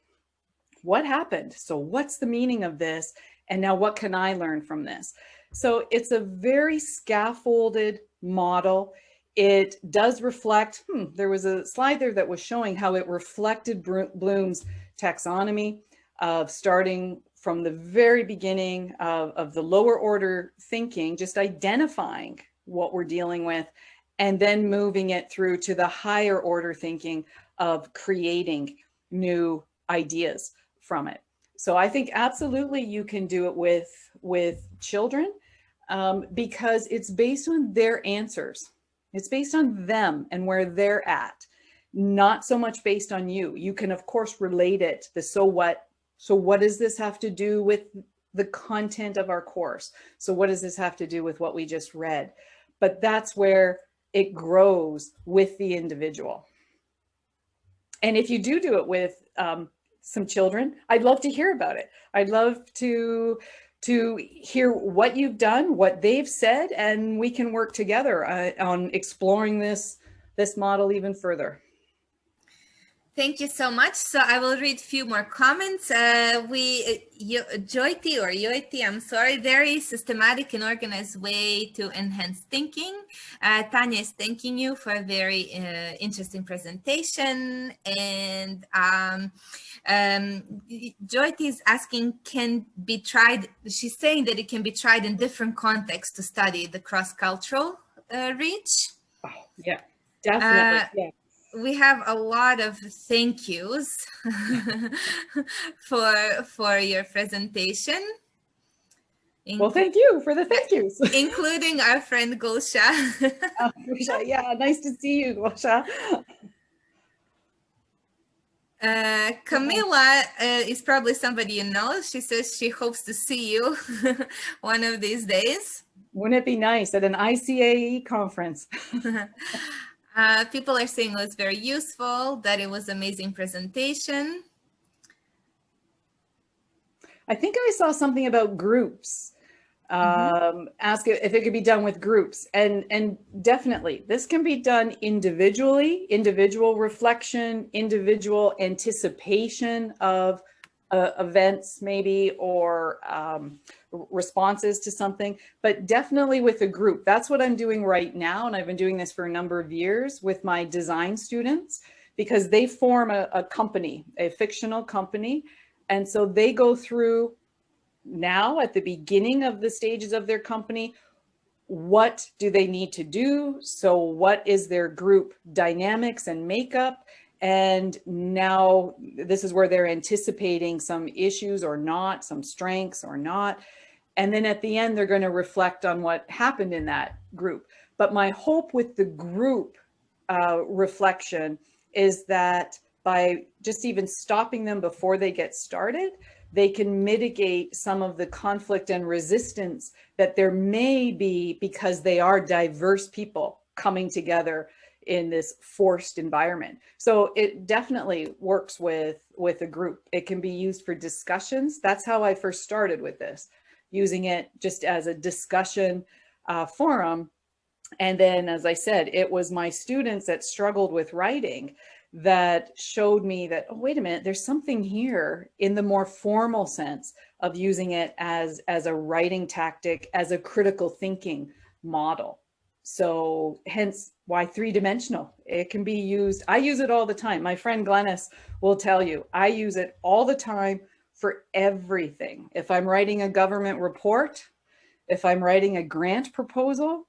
What happened? So what's the meaning of this? And now what can I learn from this? So it's a very scaffolded model. It does reflect, there was a slide there that was showing how it reflected Bloom's taxonomy of starting from the very beginning of the lower order thinking, just identifying what we're dealing with, and then moving it through to the higher order thinking of creating new ideas from it. So I think absolutely you can do it with children because it's based on their answers. It's based on them and where they're at, not so much based on you. You can of course relate it, the so what. So what does this have to do with the content of our course? So what does this have to do with what we just read? But that's where it grows with the individual. And if you do it with some children, I'd love to hear about it. I'd love to hear what you've done, what they've said, and we can work together on exploring this model even further. Thank you so much. So I will read a few more comments. Yoiti, I'm sorry, very systematic and organized way to enhance thinking. Tanya is thanking you for a very interesting presentation. And Joyti is asking, can be tried, she's saying that it can be tried in different contexts to study the cross-cultural reach. Oh, yeah, definitely. Yeah. We have a lot of thank yous for your presentation. Well, thank you for the thank yous. Including our friend Gulsha. Oh, Gulsha, yeah, nice to see you, Gulsha. Camila is probably somebody you know. She says she hopes to see you one of these days. Wouldn't it be nice at an ICIE conference? People are saying it was very useful, that it was amazing presentation. I think I saw something about groups. Ask if it could be done with groups, and definitely this can be done individually, individual reflection, individual anticipation of events maybe, or responses to something, but definitely with a group. That's what I'm doing right now, and I've been doing this for a number of years with my design students, because they form a company, a fictional company, and so they go through now at the beginning of the stages of their company, what do they need to do? So what is their group dynamics and makeup? And now this is where they're anticipating some issues or not, some strengths or not. And then at the end, they're going to reflect on what happened in that group. But my hope with the group reflection is that by just even stopping them before they get started, they can mitigate some of the conflict and resistance that there may be because they are diverse people coming together in this forced environment. So it definitely works with a group. It can be used for discussions. That's how I first started with this, using it just as a discussion forum. And then, as I said, it was my students that struggled with writing that showed me that, oh, wait a minute, there's something here in the more formal sense of using it as a writing tactic, as a critical thinking model. So hence why three-dimensional. It can be used. I use it all the time. My friend Glennis will tell you, I use it all the time for everything. If I'm writing a government report, if I'm writing a grant proposal,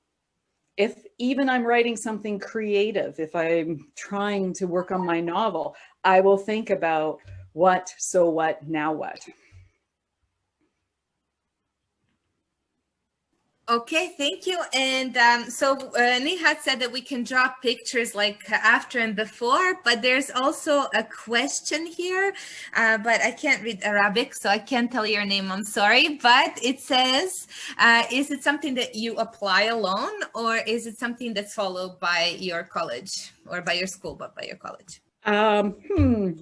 if even I'm writing something creative, if I'm trying to work on my novel, I will think about what, so what, now what. Okay, thank you. And so Nihat said that we can draw pictures like after and before, but there's also a question here, but I can't read Arabic, so I can't tell your name, I'm sorry. But it says, is it something that you apply alone, or is it something that's followed by your college, or by your school, but by your college?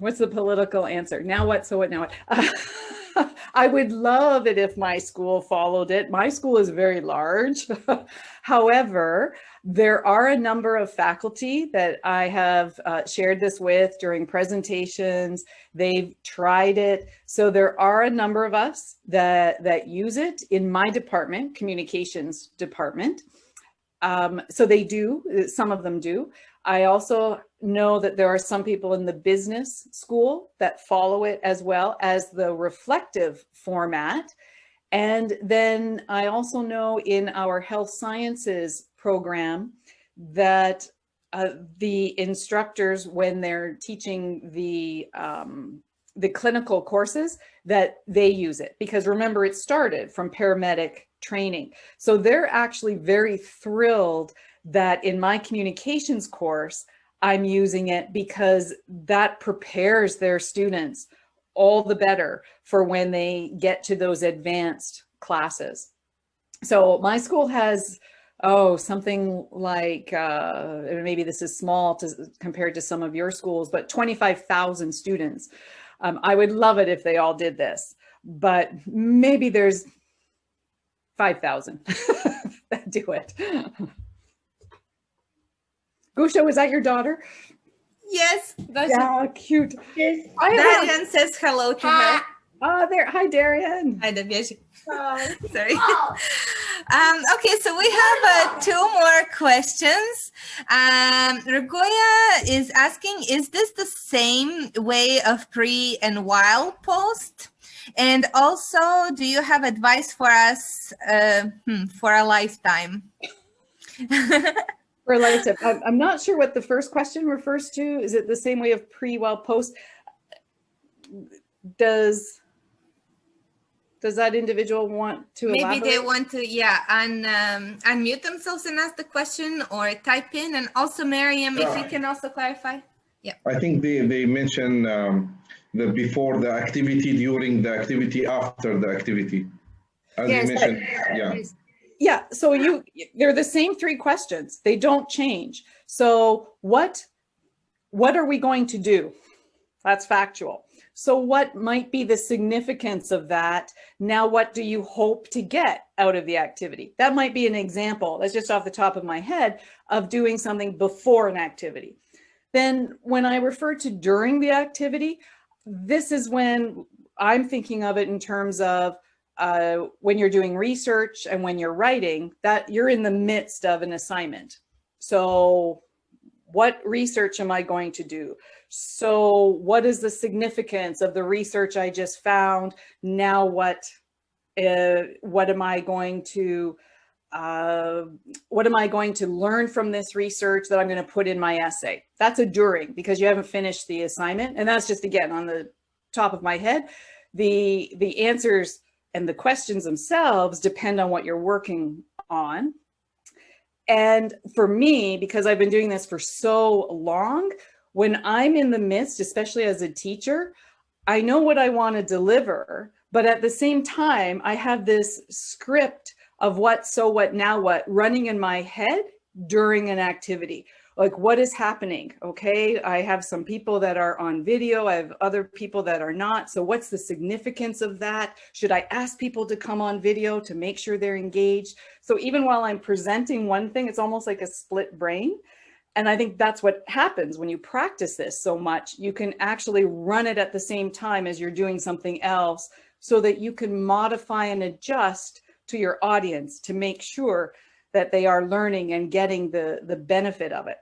What's the political answer? Now what, so what, now what? I would love it if my school followed it. My school is very large. However, there are a number of faculty that I have shared this with during presentations. They've tried it. So there are a number of us that use it in my department, communications department. So they do, some of them do. I also know that there are some people in the business school that follow it as well as the reflective format. And then I also know in our health sciences program that the instructors, when they're teaching the clinical courses, that they use it. Because remember, it started from paramedic training. So they're actually very thrilled that in my communications course, I'm using it because that prepares their students all the better for when they get to those advanced classes. So my school has, something like, maybe this is small compared to some of your schools, but 25,000 students. I would love it if they all did this, but maybe there's 5,000 that do it. Gusha, was that your daughter? Yes. Yeah, cute. Yes. Darian says hello to her. Oh, there. Hi, Darian. Hi, Daviashi. Sorry. Okay, so we have 2 more questions. Rugoya is asking, is this the same way of pre and while post? And also, do you have advice for us for a lifetime? For a lifetime. I'm not sure what the first question refers to. Is it the same way of pre, while, post? Does that individual want to elaborate? Maybe they want to, unmute themselves and ask the question or type in. And also, Miriam, if you can also clarify. Yeah. I think they mentioned the before the activity, during the activity, after the activity. As you mentioned, Yeah, so they're the same 3 questions. They don't change. So what are we going to do? That's factual. So what might be the significance of that? Now, what do you hope to get out of the activity? That might be an example, that's just off the top of my head, of doing something before an activity. Then when I refer to during the activity, this is when I'm thinking of it in terms of when you're doing research and when you're writing, that you're in the midst of an assignment. So what research am I going to do? So what is the significance of the research I just found? Now what am I going to learn from this research that I'm going to put in my essay? That's a during, because you haven't finished the assignment. And that's just, again, on the top of my head. The answers and the questions themselves depend on what you're working on. And for me, because I've been doing this for so long, when I'm in the midst, especially as a teacher, I know what I want to deliver, but at the same time, I have this script of what, so what, now what, running in my head during an activity. Like, what is happening? Okay, I have some people that are on video. I have other people that are not. So what's the significance of that? Should I ask people to come on video to make sure they're engaged? So even while I'm presenting one thing, it's almost like a split brain. And I think that's what happens when you practice this so much. You can actually run it at the same time as you're doing something else, so that you can modify and adjust to your audience to make sure that they are learning and getting the benefit of it.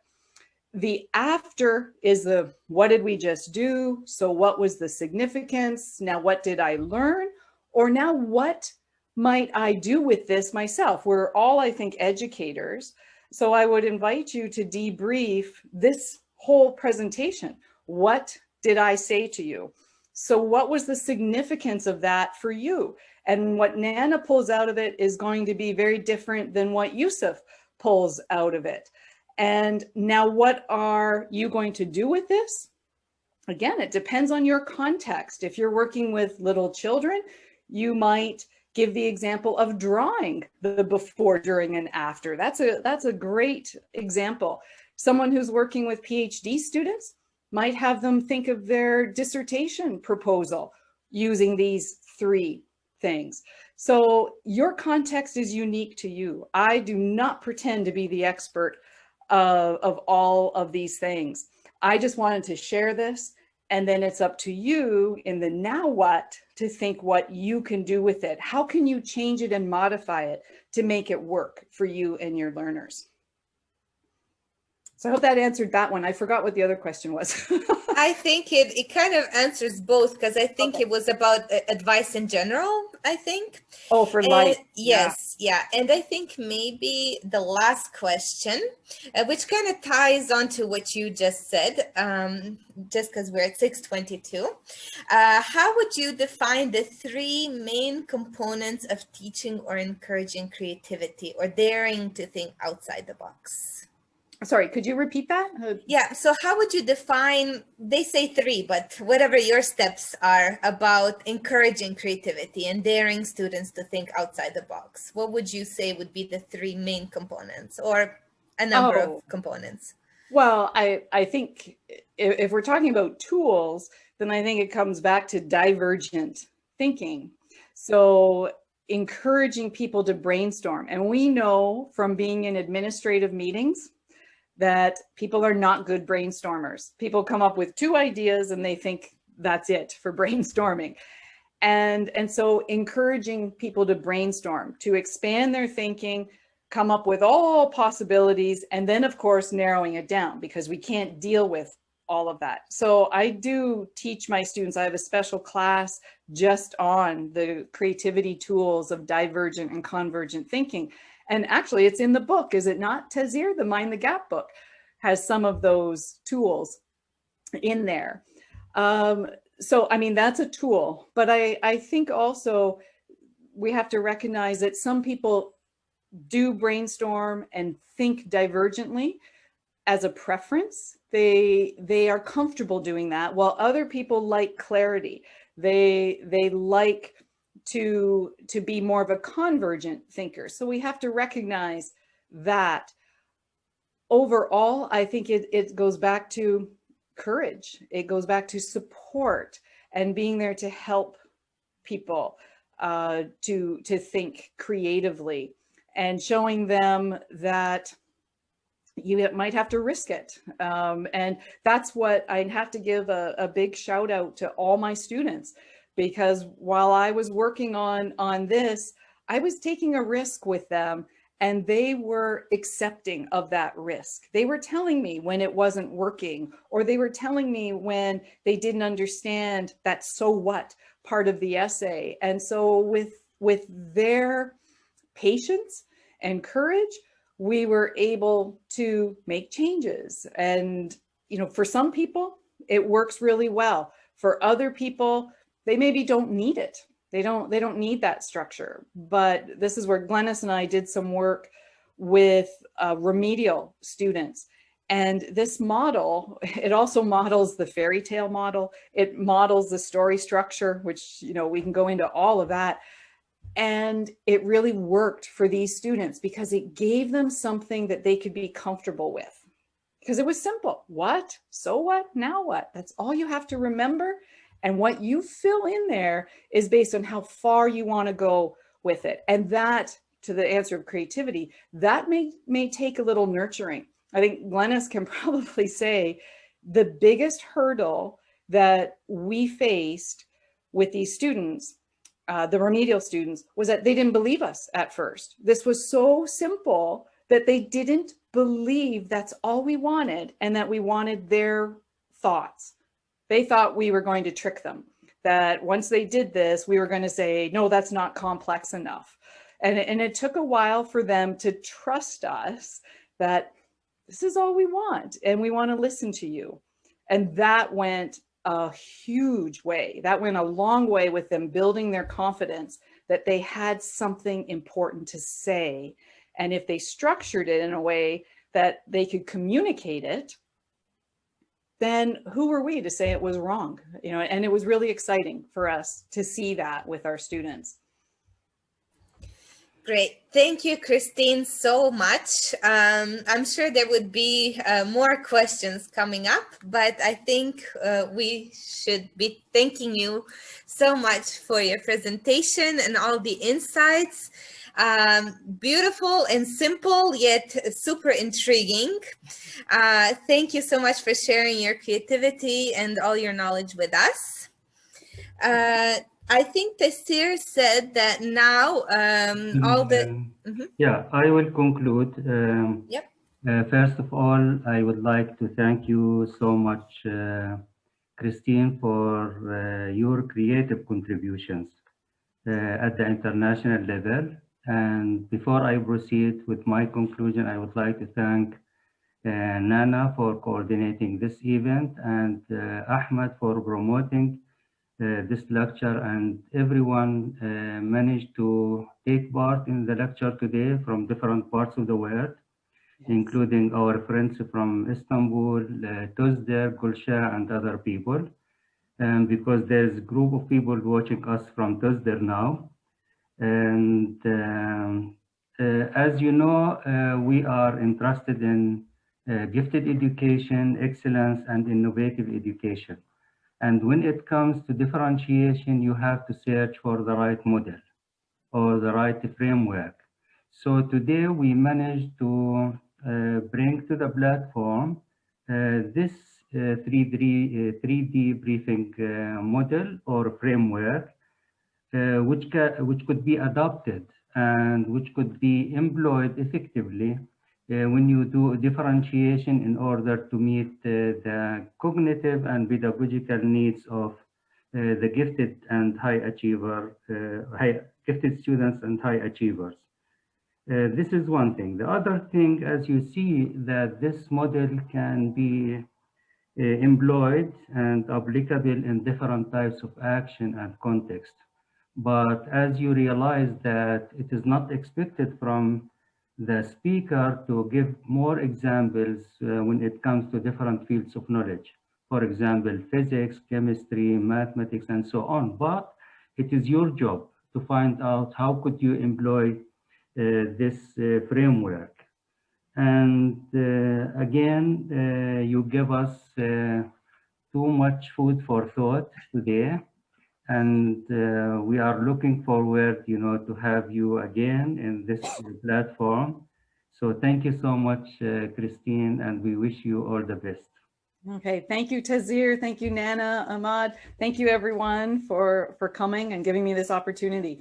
The after is the, what did we just do? So what was the significance? Now, what did I learn? Or now, what might I do with this myself? We're all, I think, educators. So I would invite you to debrief this whole presentation. What did I say to you? So what was the significance of that for you? And what Nana pulls out of it is going to be very different than what Yusuf pulls out of it. And now, what are you going to do with this? Again, it depends on your context. If you're working with little children, you might give the example of drawing the before, during, and after. That's a great example. Someone who's working with PhD students might have them think of their dissertation proposal using these 3 things. So your context is unique to you. I do not pretend to be the expert of all of these things. I just wanted to share this, and then it's up to you in the now what to think what you can do with it. How can you change it and modify it to make it work for you and your learners? So I hope that answered that one. I forgot what the other question was. I think it kind of answers both, because I think Okay. it was about advice in general, I think. Oh, for life. Yes, yeah. And I think maybe the last question, which kind of ties on to what you just said, just because we're at 6:22. How would you define the 3 main components of teaching or encouraging creativity or daring to think outside the box? Sorry, could you repeat that? Yeah, so how would you define, they say 3, but whatever your steps are about encouraging creativity and daring students to think outside the box, what would you say would be the 3 main components, or a number of components? Well, I think if we're talking about tools, then I think it comes back to divergent thinking. So encouraging people to brainstorm. And we know from being in administrative meetings that people are not good brainstormers. People come up with 2 ideas and they think that's it for brainstorming. And so encouraging people to brainstorm, to expand their thinking, come up with all possibilities, and then of course narrowing it down, because we can't deal with all of that. So I do teach my students, I have a special class just on the creativity tools of divergent and convergent thinking. And actually it's in the book, is it not, Tazir? The Mind the Gap book has some of those tools in there. So, I mean, that's a tool, but I think also we have to recognize that some people do brainstorm and think divergently as a preference. They are comfortable doing that, while other people like clarity. They like to be more of a convergent thinker. So we have to recognize that. Overall, I think it goes back to courage. It goes back to support and being there to help people to think creatively, and showing them that you might have to risk it. And that's what I have to give a big shout out to all my students, because while I was working on this, I was taking a risk with them, and they were accepting of that risk. They were telling me when it wasn't working, or they were telling me when they didn't understand that so what part of the essay. And so with their patience and courage, we were able to make changes. And, you know, for some people, it works really well. For other people, they maybe don't need it. They don't need that structure. But this is where Glennis and I did some work with remedial students. And this model, it also models the fairy tale model. It models the story structure, which, you know, we can go into all of that. And it really worked for these students because it gave them something that they could be comfortable with. Because it was simple. What? So what? Now what? That's all you have to remember. And what you fill in there is based on how far you want to go with it. And that, to the answer of creativity, that may take a little nurturing. I think Glennis can probably say the biggest hurdle that we faced with these students, the remedial students, was that they didn't believe us at first. This was so simple that they didn't believe that's all we wanted, and that we wanted their thoughts. They thought we were going to trick them, that once they did this, we were going to say, no, that's not complex enough. And it took a while for them to trust us that this is all we want, and we want to listen to you. And that went a huge way. That went a long way with them building their confidence that they had something important to say. And if they structured it in a way that they could communicate it, then who were we to say it was wrong? You know, and it was really exciting for us to see that with our students. Great. Thank you, Christine, so much. I'm sure there would be more questions coming up, but I think we should be thanking you so much for your presentation and all the insights. Beautiful and simple, yet super intriguing. Thank you so much for sharing your creativity and all your knowledge with us. I think Tessir said that now all the... Yeah, I will conclude. Yep. First of all, I would like to thank you so much, Christine, for your creative contributions at the international level. And before I proceed with my conclusion, I would like to thank Nana for coordinating this event and Ahmed for promoting this lecture, and everyone managed to take part in the lecture today from different parts of the world, including our friends from Istanbul, Tuzder, Gulsha, and other people. Because there's a group of people watching us from Tuzder now. And as you know, we are interested in gifted education, excellence, and innovative education. And when it comes to differentiation, you have to search for the right model or the right framework. So today we managed to bring to the platform this 3D briefing model or framework, which could be adopted and which could be employed effectively when you do differentiation in order to meet the cognitive and pedagogical needs of the gifted and high achiever, gifted students and high achievers. This is one thing. The other thing, as you see, that this model can be employed and applicable in different types of action and context. But as you realize that it is not expected from the speaker to give more examples when it comes to different fields of knowledge. For example, physics, chemistry, mathematics, and so on. But it is your job to find out how could you employ this framework. And again, you give us too much food for thought today. And we are looking forward, to have you again in this platform. So thank you so much, Christine, and we wish you all the best. Okay, thank you, Tazir. Thank you, Nana, Ahmad. Thank you, everyone, for coming and giving me this opportunity.